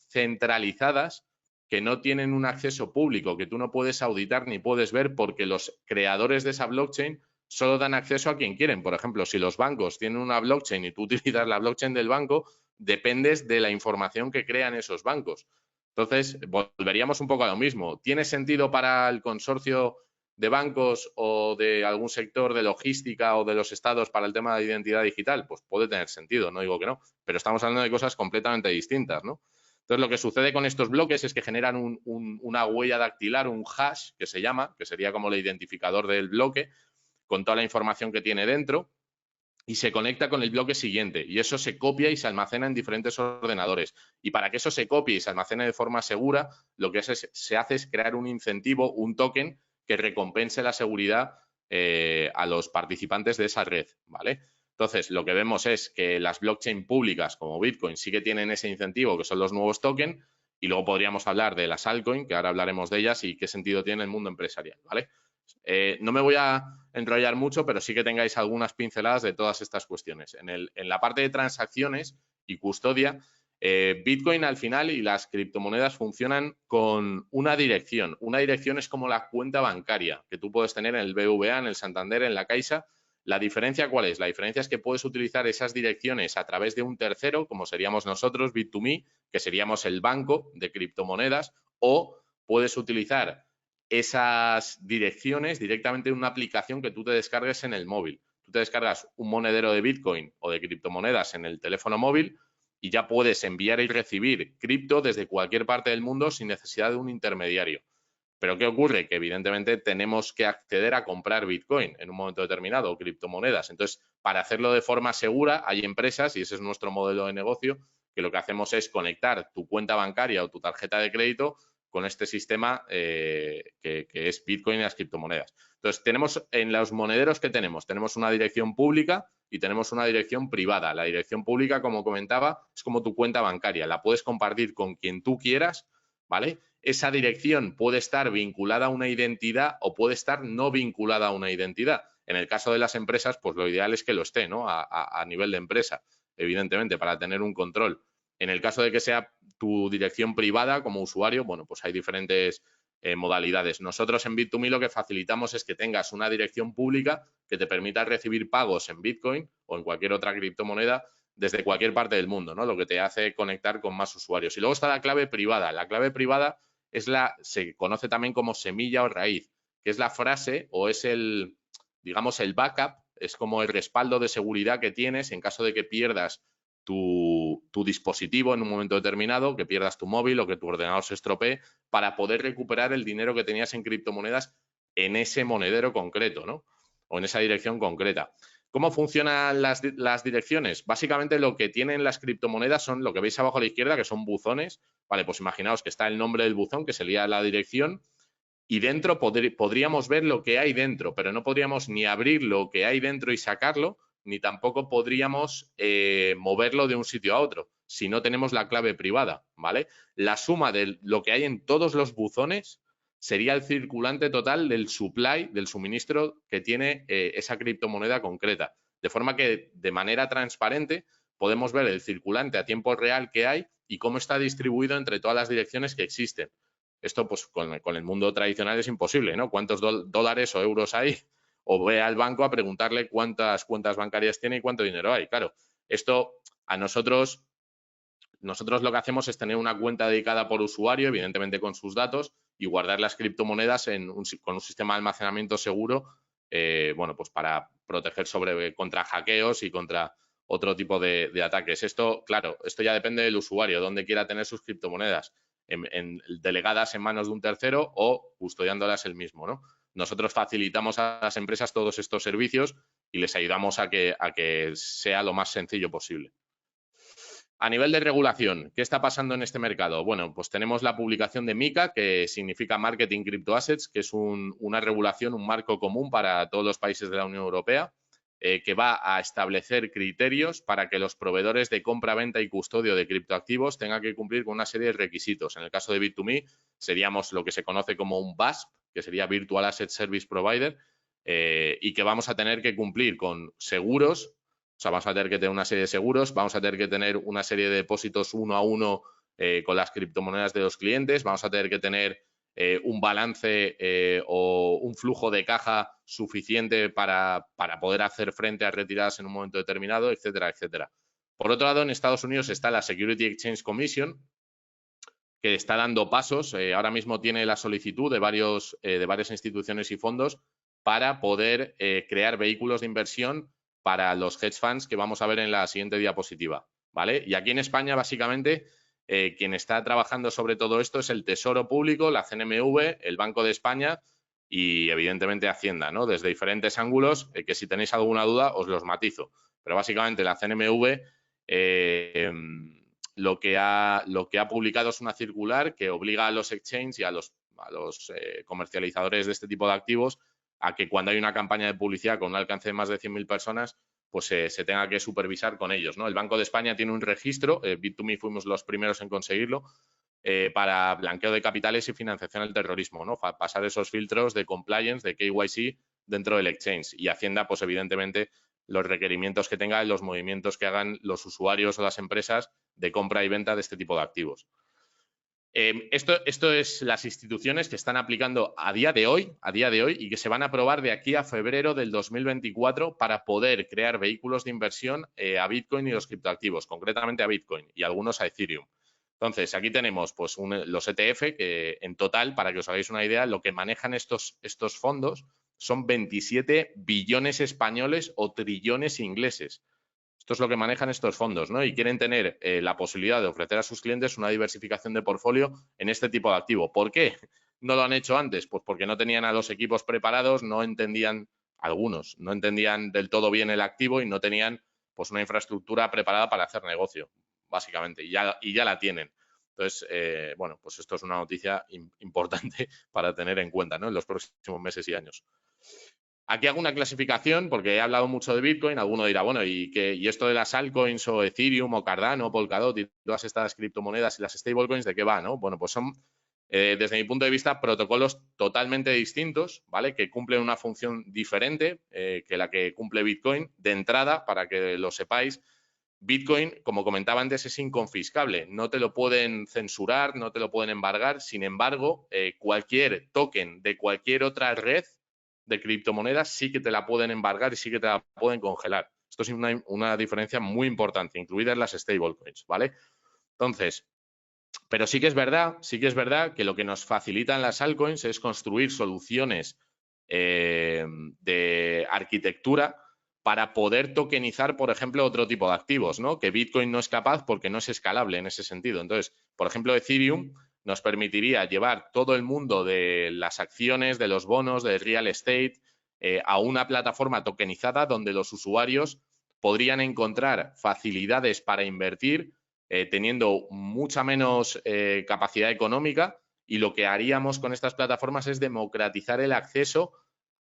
centralizadas que no tienen un acceso público, que tú no puedes auditar ni puedes ver porque los creadores de esa blockchain solo dan acceso a quien quieren. Por ejemplo, si los bancos tienen una blockchain y tú utilizas la blockchain del banco, dependes de la información que crean esos bancos. Entonces, volveríamos un poco a lo mismo. ¿Tiene sentido para el consorcio de bancos o de algún sector de logística o de los estados para el tema de identidad digital? Pues puede tener sentido, no digo que no, pero estamos hablando de cosas completamente distintas, ¿no? Entonces, lo que sucede con estos bloques es que generan una huella dactilar, un hash, que se llama, que sería como el identificador del bloque, con toda la información que tiene dentro, y se conecta con el bloque siguiente, y eso se copia y se almacena en diferentes ordenadores. Y para que eso se copie y se almacene de forma segura, lo que se hace es crear un incentivo, un token, que recompense la seguridad a los participantes de esa red, ¿vale? Entonces, lo que vemos es que las blockchain públicas como Bitcoin sí que tienen ese incentivo, que son los nuevos tokens, y luego podríamos hablar de las altcoins, que ahora hablaremos de ellas y qué sentido tiene el mundo empresarial, ¿vale? No me voy a enrollar mucho, pero sí que tengáis algunas pinceladas de todas estas cuestiones. En la parte de transacciones y custodia, Bitcoin al final y las criptomonedas funcionan con una dirección. Una dirección es como la cuenta bancaria que tú puedes tener en el BBVA, en el Santander, en la Caixa. ¿La diferencia cuál es? La diferencia es que puedes utilizar esas direcciones a través de un tercero, como seríamos nosotros, Bit2Me, que seríamos el banco de criptomonedas, o puedes utilizar esas direcciones directamente en una aplicación que tú te descargues en el móvil. Tú te descargas un monedero de Bitcoin o de criptomonedas en el teléfono móvil y ya puedes enviar y recibir cripto desde cualquier parte del mundo sin necesidad de un intermediario. Pero ¿qué ocurre? Que evidentemente tenemos que acceder a comprar Bitcoin en un momento determinado o criptomonedas. Entonces, para hacerlo de forma segura, hay empresas, y ese es nuestro modelo de negocio, que lo que hacemos es conectar tu cuenta bancaria o tu tarjeta de crédito con este sistema que es Bitcoin y las criptomonedas. Entonces, tenemos en los monederos que tenemos una dirección pública y tenemos una dirección privada. La dirección pública, como comentaba, es como tu cuenta bancaria. La puedes compartir con quien tú quieras, ¿vale? Esa dirección puede estar vinculada a una identidad o puede estar no vinculada a una identidad. En el caso de las empresas, pues lo ideal es que lo esté, ¿no? A nivel de empresa, evidentemente, para tener un control. En el caso de que sea tu dirección privada como usuario, bueno, pues hay diferentes modalidades. Nosotros en Bit2Me lo que facilitamos es que tengas una dirección pública que te permita recibir pagos en Bitcoin o en cualquier otra criptomoneda desde cualquier parte del mundo, ¿no? Lo que te hace conectar con más usuarios. Y luego está la clave privada. La clave privada se conoce también como semilla o raíz, que es la frase o es digamos, el backup, es como el respaldo de seguridad que tienes en caso de que pierdas tu dispositivo en un momento determinado, que pierdas tu móvil o que tu ordenador se estropee, para poder recuperar el dinero que tenías en criptomonedas en ese monedero concreto, ¿no? O en esa dirección concreta. ¿Cómo funcionan las direcciones? Básicamente lo que tienen las criptomonedas son lo que veis abajo a la izquierda, que son buzones. Vale, pues imaginaos que está el nombre del buzón, que sería la dirección, y dentro podríamos ver lo que hay dentro, pero no podríamos ni abrir lo que hay dentro y sacarlo, ni tampoco podríamos moverlo de un sitio a otro si no tenemos la clave privada, ¿vale? La suma de lo que hay en todos los buzones sería el circulante total del supply, del suministro que tiene esa criptomoneda concreta. De forma que de manera transparente podemos ver el circulante a tiempo real que hay y cómo está distribuido entre todas las direcciones que existen. Esto, pues, con el mundo tradicional es imposible, ¿no? ¿Cuántos dólares o euros hay? O ve al banco a preguntarle cuántas cuentas bancarias tiene y cuánto dinero hay. Claro, esto a nosotros lo que hacemos es tener una cuenta dedicada por usuario, evidentemente con sus datos, y guardar las criptomonedas con un sistema de almacenamiento seguro, bueno, pues para proteger contra hackeos y contra otro tipo de ataques. Esto, claro, esto ya depende del usuario, dónde quiera tener sus criptomonedas, delegadas en manos de un tercero o custodiándolas él mismo, ¿no? Nosotros facilitamos a las empresas todos estos servicios y les ayudamos a que sea lo más sencillo posible. A nivel de regulación, ¿qué está pasando en este mercado? Bueno, pues tenemos la publicación de MiCA, que significa Marketing Crypto Assets, que es una regulación, un marco común para todos los países de la Unión Europea. que va a establecer criterios para que los proveedores de compra, venta y custodio de criptoactivos tengan que cumplir con una serie de requisitos. En el caso de Bit2Me seríamos lo que se conoce como un VASP, que sería Virtual Asset Service Provider, y que vamos a tener que cumplir con seguros, o sea, vamos a tener que tener una serie de seguros, vamos a tener que tener una serie de depósitos uno a uno con las criptomonedas de los clientes, vamos a tener que tener un balance o un flujo de caja suficiente para poder hacer frente a retiradas en un momento determinado, etcétera, etcétera. Por otro lado, en Estados Unidos está la Security Exchange Commission, que está dando pasos. Ahora mismo tiene la solicitud de varias instituciones y fondos para poder crear vehículos de inversión para los hedge funds que vamos a ver en la siguiente diapositiva, ¿vale? Y aquí en España, básicamente, quien está trabajando sobre todo esto es el Tesoro Público, la CNMV, el Banco de España y, evidentemente, Hacienda, ¿no? Desde diferentes ángulos, que si tenéis alguna duda os los matizo. Pero, básicamente, la CNMV lo que ha publicado es una circular que obliga a los exchanges y a los comercializadores de este tipo de activos a que cuando hay una campaña de publicidad con un alcance de más de 100.000 personas, pues se tenga que supervisar con ellos, ¿no? El Banco de España tiene un registro, Bit2Me fuimos los primeros en conseguirlo, para blanqueo de capitales y financiación del terrorismo, ¿no? Pasar esos filtros de compliance, de KYC dentro del exchange. Y Hacienda, pues evidentemente, los requerimientos que tenga y los movimientos que hagan los usuarios o las empresas de compra y venta de este tipo de activos. Esto es las instituciones que están aplicando a día de hoy y que se van a aprobar de aquí a febrero del 2024 para poder crear vehículos de inversión a Bitcoin y los criptoactivos, concretamente a Bitcoin y algunos a Ethereum. Entonces, aquí tenemos pues, los ETF, que en total, para que os hagáis una idea, lo que manejan estos fondos son 27 billones españoles o trillones ingleses. Esto es lo que manejan estos fondos, ¿no? Y quieren tener la posibilidad de ofrecer a sus clientes una diversificación de portfolio en este tipo de activo. ¿Por qué no lo han hecho antes? Pues porque no tenían a los equipos preparados, no entendían, algunos, no entendían del todo bien el activo y no tenían pues una infraestructura preparada para hacer negocio, básicamente, y ya la tienen. Entonces, bueno, pues esto es una noticia importante para tener en cuenta, ¿no? En los próximos meses y años. Aquí hago una clasificación porque he hablado mucho de Bitcoin. Alguno dirá, bueno, ¿y esto de las altcoins o Ethereum o Cardano, Polkadot y todas estas criptomonedas y las stablecoins, ¿de qué va, no? Bueno, pues son, desde mi punto de vista, protocolos totalmente distintos, ¿vale? Que cumplen una función diferente que la que cumple Bitcoin. De entrada, para que lo sepáis, Bitcoin, como comentaba antes, es inconfiscable. No te lo pueden censurar, no te lo pueden embargar. Sin embargo, cualquier token de cualquier otra red de criptomonedas sí que te la pueden embargar y sí que te la pueden congelar. Esto es una diferencia muy importante, incluidas las stablecoins, ¿vale? Entonces, pero sí que es verdad que lo que nos facilitan las altcoins es construir soluciones de arquitectura para poder tokenizar, por ejemplo, otro tipo de activos, ¿no? Que Bitcoin no es capaz porque no es escalable en ese sentido. Entonces, por ejemplo, Ethereum nos permitiría llevar todo el mundo de las acciones, de los bonos, del real estate, a una plataforma tokenizada donde los usuarios podrían encontrar facilidades para invertir teniendo mucha menos capacidad económica, y lo que haríamos con estas plataformas es democratizar el acceso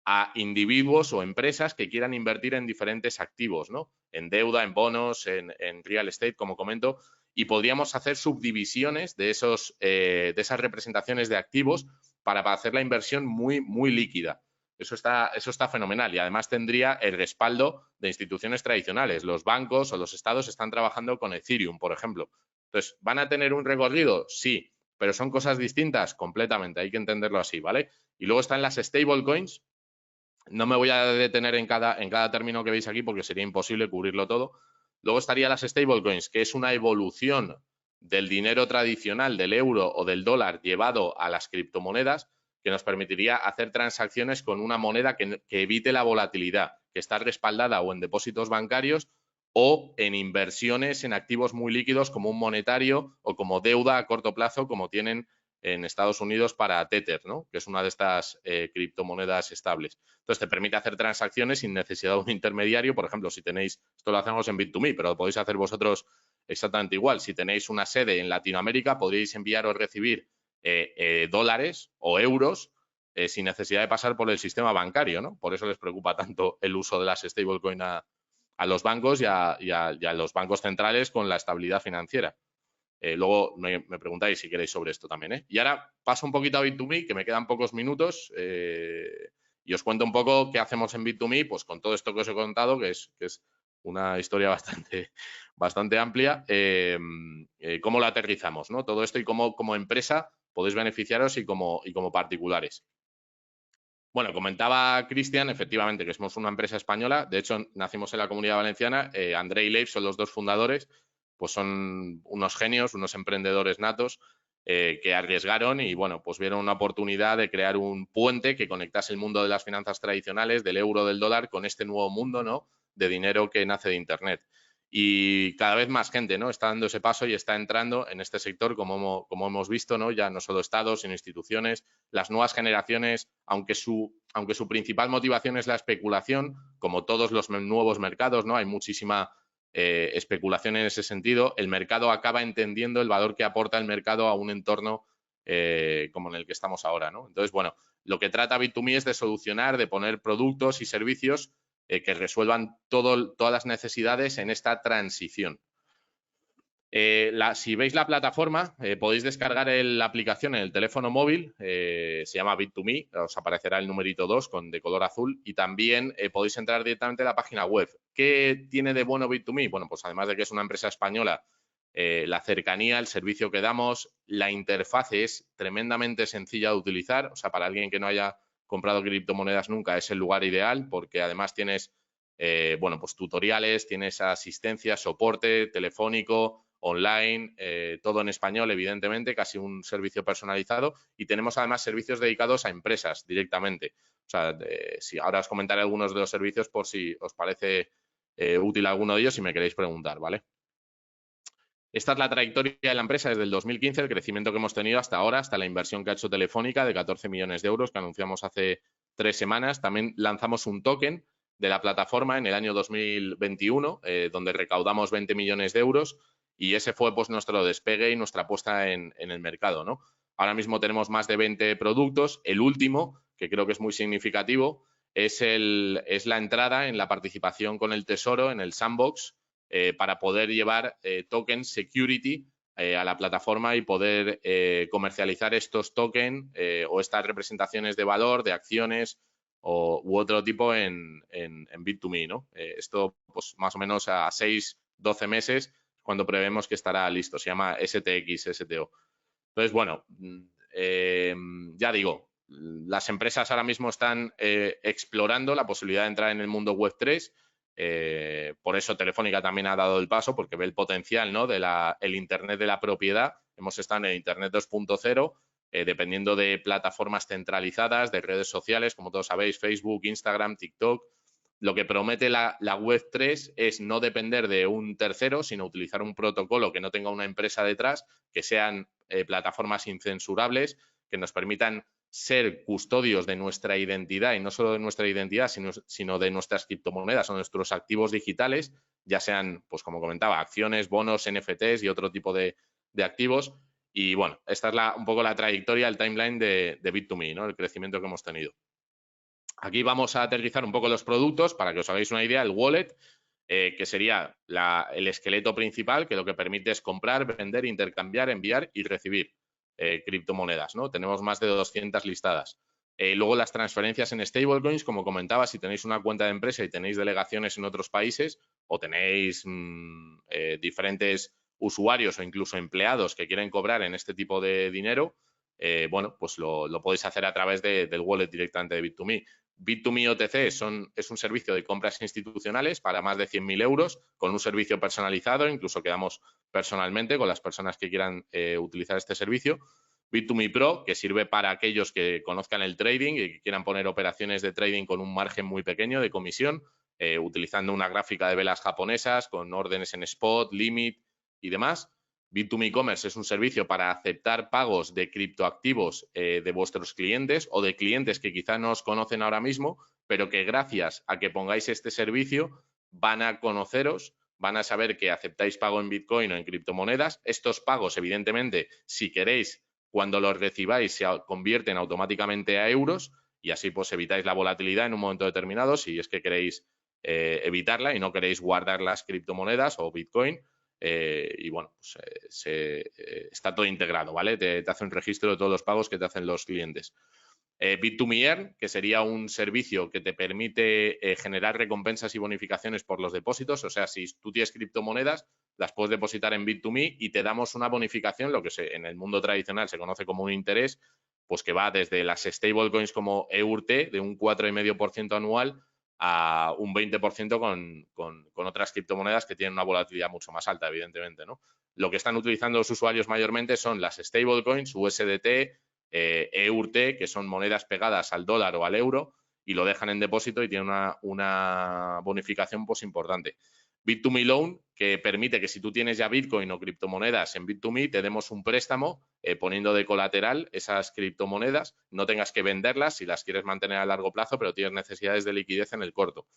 a individuos o empresas que quieran invertir en diferentes activos, ¿no? En deuda, en bonos, en real estate, como comento, y podríamos hacer subdivisiones de esas representaciones de activos para hacer la inversión muy, muy líquida. Eso está fenomenal y además tendría el respaldo de instituciones tradicionales. Los bancos o los estados están trabajando con Ethereum, por ejemplo. Entonces, ¿van a tener un recorrido? Sí, pero son cosas distintas completamente. Hay que entenderlo así, ¿vale? Y luego están las stablecoins. No me voy a detener en cada término que veis aquí porque sería imposible cubrirlo todo. Luego estaría las stablecoins, que es una evolución del dinero tradicional, del euro o del dólar llevado a las criptomonedas, que nos permitiría hacer transacciones con una moneda que evite la volatilidad, que está respaldada o en depósitos bancarios o en inversiones en activos muy líquidos como un monetario o como deuda a corto plazo, como tienen en Estados Unidos para Tether, ¿no? Que es una de estas criptomonedas estables. Entonces, te permite hacer transacciones sin necesidad de un intermediario. Por ejemplo, si tenéis, esto lo hacemos en Bit2Me, pero lo podéis hacer vosotros exactamente igual. Si tenéis una sede en Latinoamérica, podríais enviar o recibir dólares o euros sin necesidad de pasar por el sistema bancario, ¿no? Por eso les preocupa tanto el uso de las stablecoin a los bancos y a los bancos centrales con la estabilidad financiera. Luego me preguntáis si queréis sobre esto también, ¿eh? Y ahora paso un poquito a Bit2Me, que me quedan pocos minutos, y os cuento un poco qué hacemos en Bit2Me, pues con todo esto que os he contado, que es una historia bastante amplia, cómo lo aterrizamos, ¿no? Todo esto y cómo como empresa podéis beneficiaros y como particulares. Bueno, comentaba Cristian, efectivamente, que somos una empresa española. De hecho, nacimos en la Comunidad Valenciana. André y Leif son los dos fundadores. Pues son unos genios, unos emprendedores natos que arriesgaron y, bueno, pues vieron una oportunidad de crear un puente que conectase el mundo de las finanzas tradicionales, del euro, del dólar, con este nuevo mundo, ¿no?, de dinero que nace de Internet. Y cada vez más gente, ¿no?, está dando ese paso y está entrando en este sector, como hemos visto, ¿no?, ya no solo estados, sino instituciones, las nuevas generaciones, aunque su principal motivación es la especulación, como todos los nuevos mercados, ¿no?, hay muchísima especulación en ese sentido, el mercado acaba entendiendo el valor que aporta el mercado a un entorno como en el que estamos ahora, ¿no? Entonces, bueno, lo que trata Bit2Me es de solucionar, de poner productos y servicios que resuelvan todas las necesidades en esta transición. Si veis la plataforma, podéis descargar la aplicación en el teléfono móvil, se llama Bit2Me, os aparecerá el numerito 2 de color azul, y también podéis entrar directamente a la página web. ¿Qué tiene de bueno Bit2Me? Bueno, pues además de que es una empresa española, la cercanía, el servicio que damos, la interfaz es tremendamente sencilla de utilizar, o sea, para alguien que no haya comprado criptomonedas nunca es el lugar ideal, porque además tienes, bueno, pues tutoriales, tienes asistencia, soporte telefónico, online, todo en español, evidentemente, casi un servicio personalizado, y tenemos además servicios dedicados a empresas directamente. O sea, si ahora os comentaré algunos de los servicios por si os parece útil alguno de ellos y me queréis preguntar, ¿vale? Esta es la trayectoria de la empresa desde el 2015, el crecimiento que hemos tenido hasta ahora, hasta la inversión que ha hecho Telefónica de 14 millones de euros que anunciamos hace 3 semanas. También lanzamos un token de la plataforma en el año 2021, donde recaudamos 20 millones de euros y ese fue pues nuestro despegue y nuestra apuesta en el mercado, ¿no? Ahora mismo tenemos más de 20 productos. El último, que creo que es muy significativo, es la entrada en la participación con el Tesoro en el Sandbox, para poder llevar token security a la plataforma y poder comercializar estos tokens o estas representaciones de valor, de acciones u otro tipo en Bit2Me, ¿no? Esto, pues, más o menos a 6-12 meses, cuando prevemos que estará listo. Se llama STX, STO. Entonces, bueno, ya digo, las empresas ahora mismo están explorando la posibilidad de entrar en el mundo Web3. Por eso Telefónica también ha dado el paso, porque ve el potencial, ¿no?, el Internet de la propiedad. Hemos estado en el Internet 2.0, dependiendo de plataformas centralizadas, de redes sociales, como todos sabéis, Facebook, Instagram, TikTok. Lo que promete la Web3 es no depender de un tercero, sino utilizar un protocolo que no tenga una empresa detrás, que sean plataformas incensurables, que nos permitan ser custodios de nuestra identidad, y no solo de nuestra identidad, sino de nuestras criptomonedas o nuestros activos digitales, ya sean, pues como comentaba, acciones, bonos, NFTs y otro tipo de activos. Y bueno, esta es un poco la trayectoria, el timeline de Bit2Me, ¿no?, el crecimiento que hemos tenido. Aquí vamos a aterrizar un poco los productos para que os hagáis una idea. El wallet, que sería el esqueleto principal, que lo que permite es comprar, vender, intercambiar, enviar y recibir criptomonedas, ¿no? Tenemos más de 200 listadas. Luego las transferencias en stablecoins, como comentaba, si tenéis una cuenta de empresa y tenéis delegaciones en otros países o tenéis diferentes usuarios o incluso empleados que quieren cobrar en este tipo de dinero, bueno, pues lo podéis hacer a través del wallet directamente de Bit2Me. Bit2Me OTC es un servicio de compras institucionales para más de 100.000 euros, con un servicio personalizado, incluso quedamos personalmente con las personas que quieran utilizar este servicio. Bit2Me Pro, que sirve para aquellos que conozcan el trading y que quieran poner operaciones de trading con un margen muy pequeño de comisión, utilizando una gráfica de velas japonesas con órdenes en spot, limit y demás. Bit2Me Commerce es un servicio para aceptar pagos de criptoactivos de vuestros clientes o de clientes que quizá no os conocen ahora mismo, pero que gracias a que pongáis este servicio van a conoceros, van a saber que aceptáis pago en Bitcoin o en criptomonedas. Estos pagos, evidentemente, si queréis, cuando los recibáis se convierten automáticamente a euros y así pues evitáis la volatilidad en un momento determinado si es que queréis evitarla y no queréis guardar las criptomonedas o Bitcoin. Y bueno, pues, está todo integrado, ¿vale? Te hace un registro de todos los pagos que te hacen los clientes. Bit2Me Earn, que sería un servicio que te permite generar recompensas y bonificaciones por los depósitos. O sea, si tú tienes criptomonedas, las puedes depositar en Bit2Me y te damos una bonificación, lo que en el mundo tradicional se conoce como un interés, pues que va desde las stablecoins como EURT de un 4,5% anual a un 20% con otras criptomonedas que tienen una volatilidad mucho más alta, evidentemente, ¿no? Lo que están utilizando los usuarios mayormente son las stablecoins, USDT, EURT, que son monedas pegadas al dólar o al euro, y lo dejan en depósito y tienen una bonificación pues importante. Bit2Me Loan, que permite que si tú tienes ya Bitcoin o criptomonedas en Bit2Me, te demos un préstamo poniendo de colateral esas criptomonedas, no tengas que venderlas si las quieres mantener a largo plazo, pero tienes necesidades de liquidez en el corto.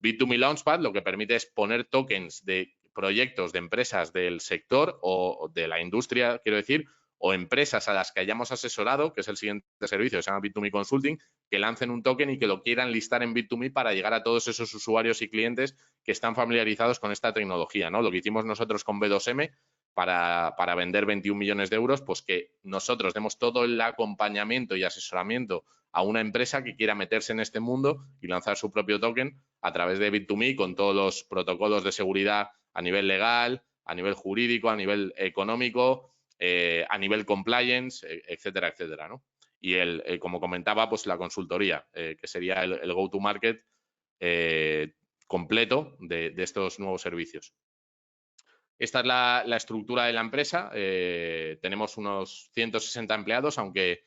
Bit2Me Launchpad lo que permite es poner tokens de proyectos de empresas del sector o de la industria, quiero decir, o empresas a las que hayamos asesorado, que es el siguiente servicio, que se llama Bit2Me Consulting, que lancen un token y que lo quieran listar en Bit2Me para llegar a todos esos usuarios y clientes que están familiarizados con esta tecnología, ¿no? Lo que hicimos nosotros con B2M para vender 21 millones de euros, pues que nosotros demos todo el acompañamiento y asesoramiento a una empresa que quiera meterse en este mundo y lanzar su propio token a través de Bit2Me con todos los protocolos de seguridad a nivel legal, a nivel jurídico, a nivel económico, a nivel compliance, etcétera, etcétera, ¿no? Y como comentaba, pues la consultoría, que sería el go-to-market completo de estos nuevos servicios. Esta es la estructura de la empresa. Tenemos unos 160 empleados, aunque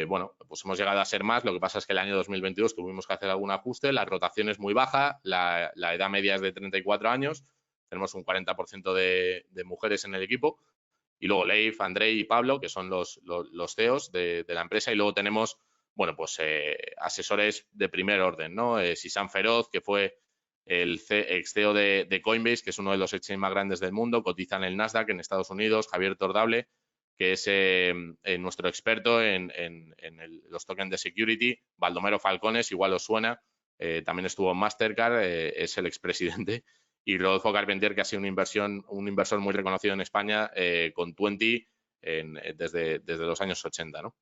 bueno, pues hemos llegado a ser más. Lo que pasa es que el año 2022 tuvimos que hacer algún ajuste. La rotación es muy baja. La edad media es de 34 años. Tenemos un 40% de mujeres en el equipo. Y luego Leif, Andrei y Pablo, que son los CEOs de la empresa. Y luego tenemos, bueno, pues asesores de primer orden, ¿no? Sisan Feroz, que fue el ex CEO de Coinbase, que es uno de los exchanges más grandes del mundo, cotiza en el Nasdaq en Estados Unidos. Javier Tordable, que es nuestro experto en los tokens de security. Baldomero Falcones, igual os suena, también estuvo en Mastercard, es el expresidente. Y Rodolfo Carpentier, que ha sido un inversor muy reconocido en España con 20 desde los años 80, ¿no?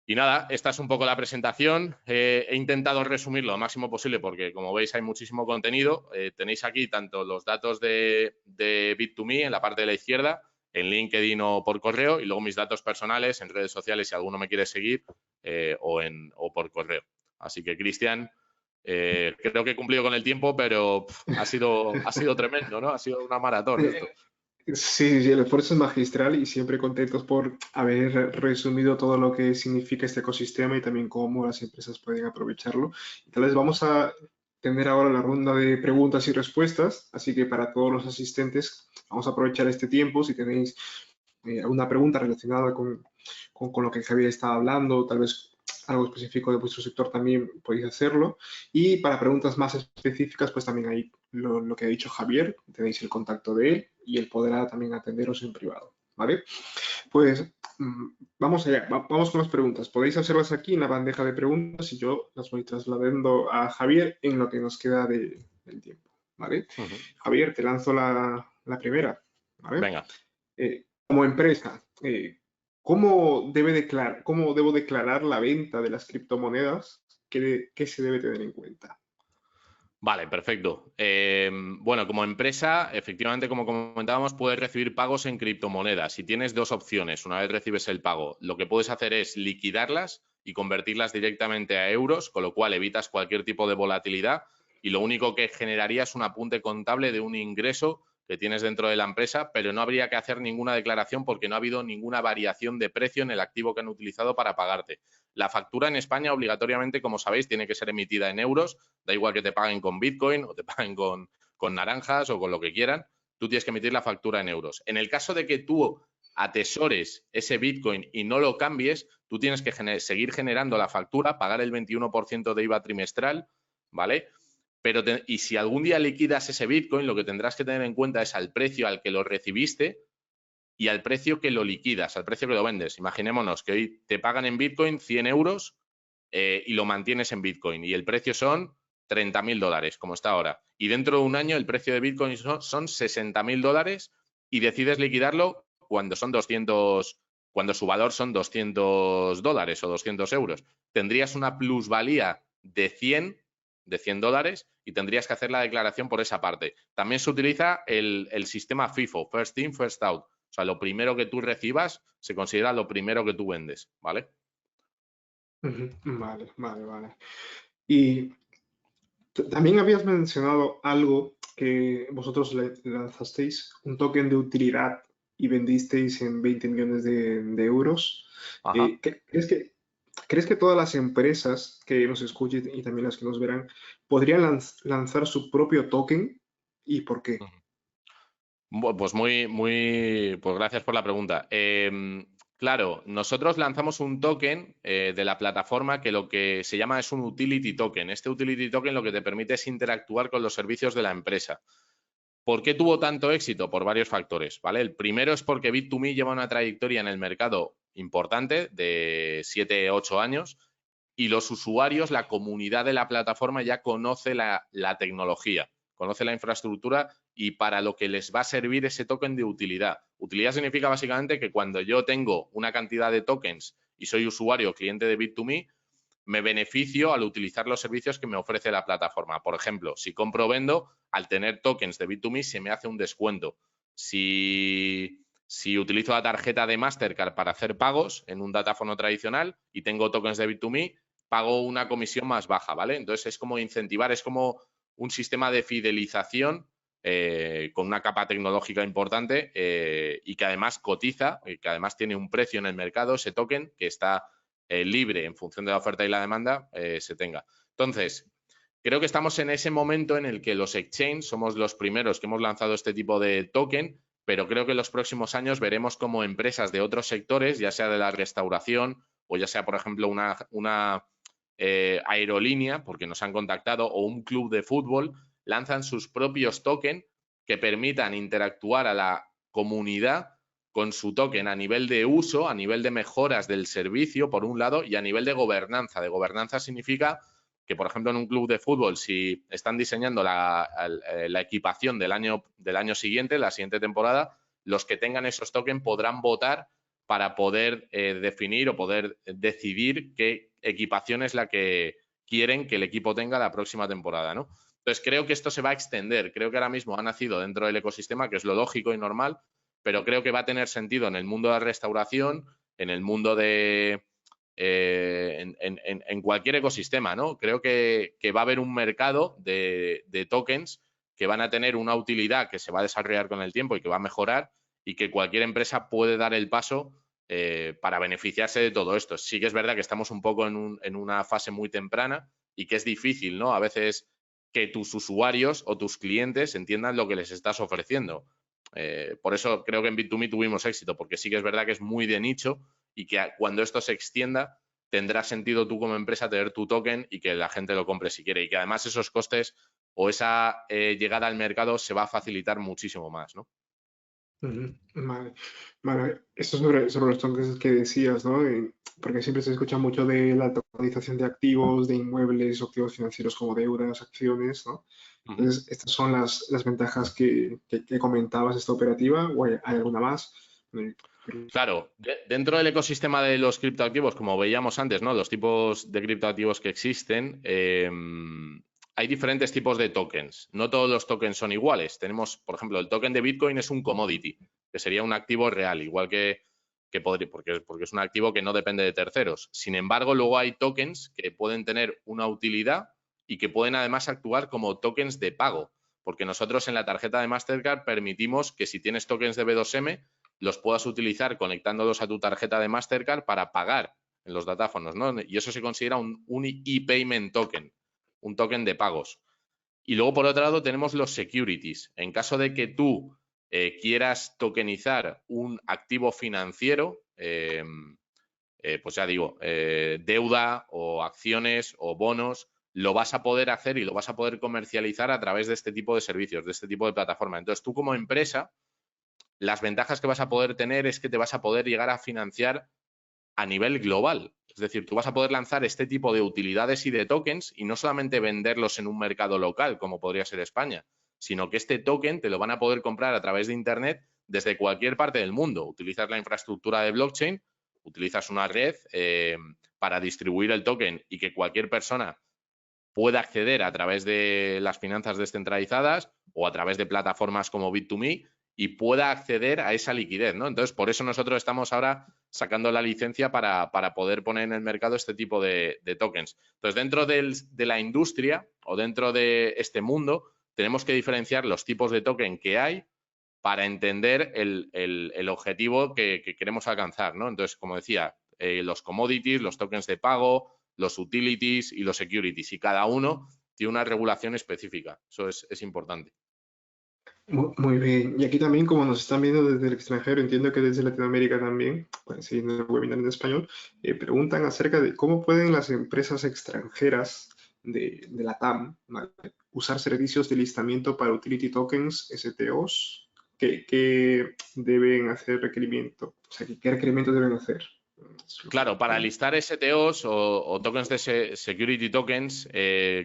Y nada, esta es un poco la presentación. He intentado resumirlo lo máximo posible porque, como veis, hay muchísimo contenido. Tenéis aquí tanto los datos de Bit2Me en la parte de la izquierda, en LinkedIn o por correo, y luego mis datos personales en redes sociales si alguno me quiere seguir o por correo. Así que, Cristian, creo que he cumplido con el tiempo, pero ha sido tremendo, ¿no? Ha sido una maratón esto. Sí, sí, el esfuerzo es magistral y siempre contentos por haber resumido todo lo que significa este ecosistema y también cómo las empresas pueden aprovecharlo. Entonces vamos a tener ahora la ronda de preguntas y respuestas, así que para todos los asistentes vamos a aprovechar este tiempo. Si tenéis alguna pregunta relacionada con lo que Javier estaba hablando, tal vez algo específico de vuestro sector también podéis hacerlo. Y para preguntas más específicas, pues también hay lo que ha dicho Javier, tenéis el contacto de él y él podrá también atenderos en privado, ¿vale? Pues vamos allá, vamos con las preguntas. Podéis hacerlas aquí en la bandeja de preguntas y yo las voy trasladando a Javier en lo que nos queda del tiempo, ¿vale? Javier, te lanzo la primera, ¿vale? Venga. Como empresa, ¿cómo debo declarar la venta de las criptomonedas? ¿Qué se debe tener en cuenta? Vale, perfecto. Bueno, como empresa, efectivamente, como comentábamos, puedes recibir pagos en criptomonedas. Si tienes dos opciones, una vez recibes el pago, lo que puedes hacer es liquidarlas y convertirlas directamente a euros, con lo cual evitas cualquier tipo de volatilidad y lo único que generaría es un apunte contable de un ingreso que tienes dentro de la empresa, pero no habría que hacer ninguna declaración porque no ha habido ninguna variación de precio en el activo que han utilizado para pagarte. La factura en España, obligatoriamente, como sabéis, tiene que ser emitida en euros. Da igual que te paguen con Bitcoin o te paguen con naranjas o con lo que quieran. Tú tienes que emitir la factura en euros. En el caso de que tú atesores ese Bitcoin y no lo cambies, tú tienes que seguir generando la factura, pagar el 21% de IVA trimestral, ¿vale? Pero y si algún día liquidas ese Bitcoin, lo que tendrás que tener en cuenta es al precio al que lo recibiste, y al precio que lo liquidas, al precio que lo vendes. Imaginémonos que hoy te pagan en Bitcoin 100 euros y lo mantienes en Bitcoin y el precio son 30.000 dólares, como está ahora. Y dentro de un año el precio de Bitcoin son 60.000 dólares y decides liquidarlo cuando son 200, cuando su valor son 200 dólares o 200 euros. Tendrías una plusvalía de 100 dólares y tendrías que hacer la declaración por esa parte. También se utiliza el sistema FIFO, First In, First Out. O sea, lo primero que tú recibas se considera lo primero que tú vendes, ¿vale? Vale, vale, vale. Y también habías mencionado algo que vosotros lanzasteis, un token de utilidad y vendisteis en 20 millones de euros. Ajá. ¿Crees que todas las empresas que nos escuchen y también las que nos verán podrían lanzar su propio token? ¿Y por qué? Pues pues gracias por la pregunta. Claro, nosotros lanzamos un token de la plataforma que lo que se llama es un utility token. Este utility token lo que te permite es interactuar con los servicios de la empresa. ¿Por qué tuvo tanto éxito? Por varios factores, ¿vale? El primero es porque Bit2Me lleva una trayectoria en el mercado importante de 7, 8 años y los usuarios, la comunidad de la plataforma ya conoce la tecnología, conoce la infraestructura y para lo que les va a servir ese token de utilidad. Utilidad significa básicamente que cuando yo tengo una cantidad de tokens y soy usuario o cliente de Bit2Me, me beneficio al utilizar los servicios que me ofrece la plataforma. Por ejemplo, si compro o vendo, al tener tokens de Bit2Me se me hace un descuento. Si utilizo la tarjeta de Mastercard para hacer pagos en un datáfono tradicional y tengo tokens de Bit2Me, pago una comisión más baja, ¿vale? Entonces es como incentivar, es como un sistema de fidelización con una capa tecnológica importante y que además cotiza, y que además tiene un precio en el mercado, ese token que está libre en función de la oferta y la demanda, se tenga. Entonces, creo que estamos en ese momento en el que los exchanges somos los primeros que hemos lanzado este tipo de token, pero creo que en los próximos años veremos como empresas de otros sectores, ya sea de la restauración o ya sea, por ejemplo, una aerolínea, porque nos han contactado, o un club de fútbol, lanzan sus propios tokens que permitan interactuar a la comunidad con su token a nivel de uso, a nivel de mejoras del servicio, por un lado, y a nivel de gobernanza. De gobernanza significa que, por ejemplo, en un club de fútbol, si están diseñando la equipación del año siguiente, la siguiente temporada, los que tengan esos tokens podrán votar para poder definir o poder decidir qué equipación es la que quieren que el equipo tenga la próxima temporada, ¿no? Entonces, creo que esto se va a extender. Creo que ahora mismo ha nacido dentro del ecosistema, que es lo lógico y normal, pero creo que va a tener sentido en el mundo de la restauración, en el mundo de... en cualquier ecosistema, ¿no? Creo que va a haber un mercado de tokens que van a tener una utilidad que se va a desarrollar con el tiempo y que va a mejorar y que cualquier empresa puede dar el paso para beneficiarse de todo esto. Sí que es verdad que estamos un poco en una fase muy temprana y que es difícil, ¿no? A veces que tus usuarios o tus clientes entiendan lo que les estás ofreciendo. Por eso creo que en Bit2Me tuvimos éxito, porque sí que es verdad que es muy de nicho y que cuando esto se extienda tendrá sentido tú como empresa tener tu token y que la gente lo compre si quiere y que además esos costes o esa llegada al mercado se va a facilitar muchísimo más, ¿no? Vale, vale. Esto sobre los tokens que decías, ¿no? Porque siempre se escucha mucho de la tokenización de activos, de inmuebles, activos financieros como deudas, acciones, ¿no? Uh -huh. Entonces, estas son las ventajas que comentabas de esta operativa, o hay alguna más. Claro, dentro del ecosistema de los criptoactivos, como veíamos antes, ¿no? Los tipos de criptoactivos que existen, hay diferentes tipos de tokens. No todos los tokens son iguales. Tenemos, por ejemplo, el token de Bitcoin es un commodity, que sería un activo real, igual que podría, porque es un activo que no depende de terceros. Sin embargo, luego hay tokens que pueden tener una utilidad y que pueden además actuar como tokens de pago, porque nosotros en la tarjeta de Mastercard permitimos que si tienes tokens de B2M, los puedas utilizar conectándolos a tu tarjeta de Mastercard para pagar en los datáfonos, ¿no? Y eso se considera un e-payment token, un token de pagos. Y luego, por otro lado, tenemos los securities. En caso de que tú quieras tokenizar un activo financiero, pues ya digo, deuda o acciones o bonos, lo vas a poder hacer y lo vas a poder comercializar a través de este tipo de servicios, de este tipo de plataforma. Entonces, tú como empresa las ventajas que vas a poder tener es que te vas a poder llegar a financiar a nivel global. Es decir, tú vas a poder lanzar este tipo de utilidades y de tokens y no solamente venderlos en un mercado local, como podría ser España, sino que este token te lo van a poder comprar a través de Internet desde cualquier parte del mundo. Utilizas la infraestructura de blockchain, utilizas una red para distribuir el token y que cualquier persona pueda acceder a través de las finanzas descentralizadas o a través de plataformas como Bit2Me y pueda acceder a esa liquidez, ¿no? Entonces, por eso nosotros estamos ahora sacando la licencia para poder poner en el mercado este tipo de tokens. Entonces, dentro de la industria o dentro de este mundo, tenemos que diferenciar los tipos de token que hay para entender el objetivo que queremos alcanzar, ¿no? Entonces, como decía, los commodities, los tokens de pago, los utilities y los securities, y cada uno tiene una regulación específica. Eso es importante. Muy bien. Y aquí también, como nos están viendo desde el extranjero, entiendo que desde Latinoamérica también, pueden seguir en el webinar en español, preguntan acerca de cómo pueden las empresas extranjeras de la TAM, ¿vale?, usar servicios de listamiento para utility tokens, STOs, que deben hacer requerimiento, o sea, ¿qué requerimientos deben hacer? Claro, para listar STOs o tokens de security tokens,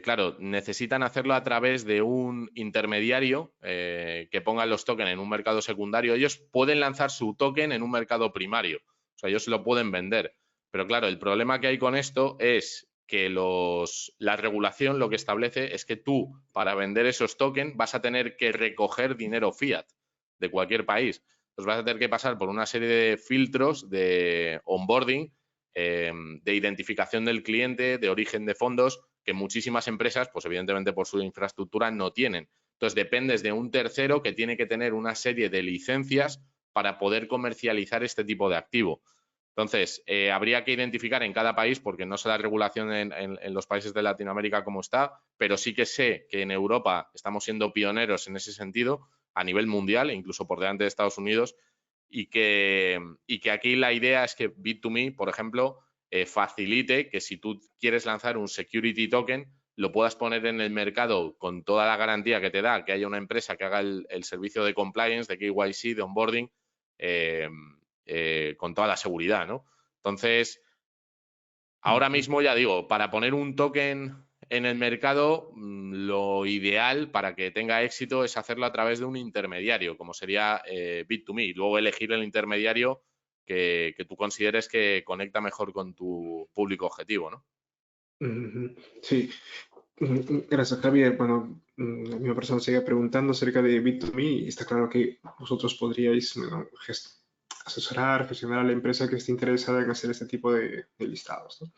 claro, necesitan hacerlo a través de un intermediario que ponga los tokens en un mercado secundario. Ellos pueden lanzar su token en un mercado primario, o sea, ellos lo pueden vender. Pero claro, el problema que hay con esto es que la regulación lo que establece es que tú, para vender esos tokens, vas a tener que recoger dinero fiat de cualquier país. Pues vas a tener que pasar por una serie de filtros de onboarding, de identificación del cliente, de origen de fondos, que muchísimas empresas, pues evidentemente por su infraestructura, no tienen. Entonces dependes de un tercero que tiene que tener una serie de licencias para poder comercializar este tipo de activo. Entonces, habría que identificar en cada país, porque no sé la regulación en los países de Latinoamérica cómo está, pero sí que sé que en Europa estamos siendo pioneros en ese sentido a nivel mundial, incluso por delante de Estados Unidos, y que aquí la idea es que Bit2Me, por ejemplo, facilite que si tú quieres lanzar un security token, lo puedas poner en el mercado con toda la garantía que te da que haya una empresa que haga el servicio de compliance, de KYC, de onboarding, con toda la seguridad, ¿no? Entonces, ahora mismo ya digo, para poner un token en el mercado, lo ideal para que tenga éxito es hacerlo a través de un intermediario, como sería Bit2Me, y luego elegir el intermediario que tú consideres que conecta mejor con tu público objetivo, ¿no? Sí. Gracias, Javier. Bueno, la misma persona sigue preguntando acerca de Bit2Me y está claro que vosotros podríais, bueno, asesorar, gestionar a la empresa que esté interesada en hacer este tipo de listados, ¿no?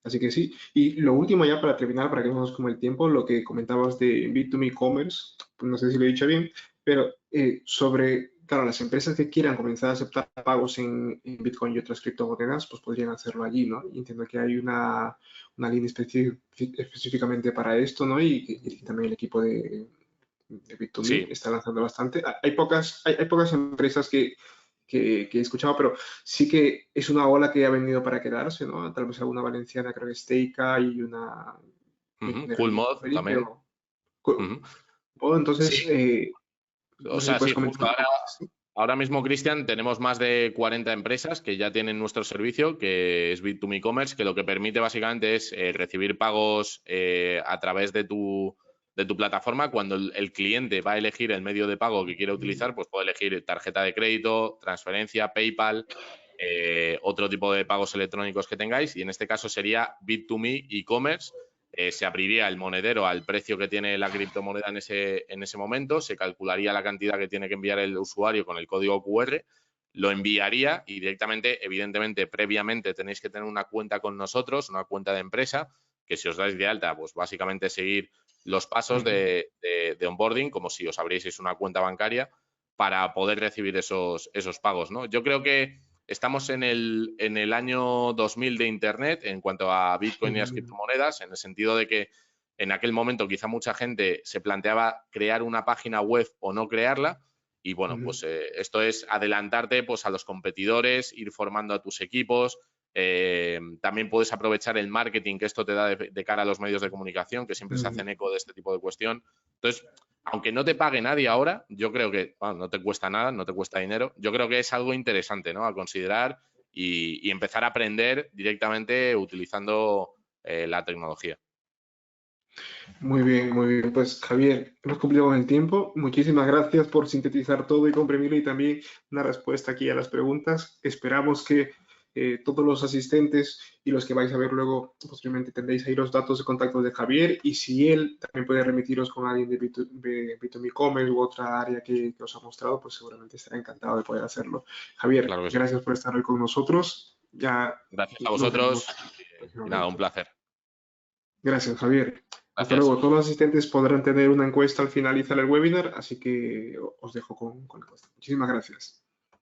Así que sí. Y lo último ya para terminar, para que no nos come el tiempo, lo que comentabas de Bit2Me Commerce, pues no sé si lo he dicho bien, pero sobre, claro, las empresas que quieran comenzar a aceptar pagos en Bitcoin y otras criptomonedas, pues podrían hacerlo allí, ¿no? Y entiendo que hay una línea específicamente para esto, ¿no? Y también el equipo de Bit2Me Sí, está lanzando bastante. Hay pocas empresas que he escuchado, pero sí que es una ola que ha venido para quedarse, ¿no? Tal vez alguna valenciana, creo que es Teika y una Cool Mod Delivery, también. pero Uh-huh. Sí, entonces, o no sé si sea, puedes sí, comentar justo un ahora, poco más, ¿sí? ahora mismo, Cristian, tenemos más de 40 empresas que ya tienen nuestro servicio, que es Bit2Me Commerce, que lo que permite básicamente es recibir pagos a través de tu plataforma. Cuando el cliente va a elegir el medio de pago que quiere utilizar, pues puede elegir tarjeta de crédito, transferencia, PayPal, otro tipo de pagos electrónicos que tengáis, y en este caso sería Bit2Me e-commerce. Se abriría el monedero al precio que tiene la criptomoneda en ese momento, se calcularía la cantidad que tiene que enviar el usuario con el código QR, lo enviaría y directamente, evidentemente, previamente tenéis que tener una cuenta con nosotros, una cuenta de empresa, que si os dais de alta, pues básicamente seguir los pasos de onboarding, como si os abrieseis una cuenta bancaria, para poder recibir esos pagos, ¿no? Yo creo que estamos en el año 2000 de Internet en cuanto a Bitcoin y las criptomonedas, en el sentido de que en aquel momento quizá mucha gente se planteaba crear una página web o no crearla. Y bueno, pues esto es adelantarte pues, a los competidores, ir formando a tus equipos. También puedes aprovechar el marketing que esto te da de cara a los medios de comunicación, que siempre se hacen eco de este tipo de cuestión. Entonces, aunque no te pague nadie ahora, yo creo que bueno, no te cuesta nada, no te cuesta dinero, yo creo que es algo interesante, ¿no? A considerar y empezar a aprender directamente utilizando la tecnología. Muy bien, muy bien. Pues Javier, hemos cumplido con el tiempo. Muchísimas gracias por sintetizar todo y comprimirlo y también una respuesta aquí a las preguntas. Esperamos que todos los asistentes y los que vais a ver luego posiblemente tendréis ahí los datos de contacto de Javier y si él también puede remitiros con alguien de B2B Commerce u otra área que os ha mostrado, pues seguramente estará encantado de poder hacerlo. Javier, Claro que sí. gracias por estar hoy con nosotros. Ya Gracias a nos vosotros vemos y nada, un próximamente. placer. Gracias, Javier. Hasta Gracias. luego. Todos los asistentes podrán tener una encuesta al finalizar el webinar, así que os dejo con la encuesta. Muchísimas gracias.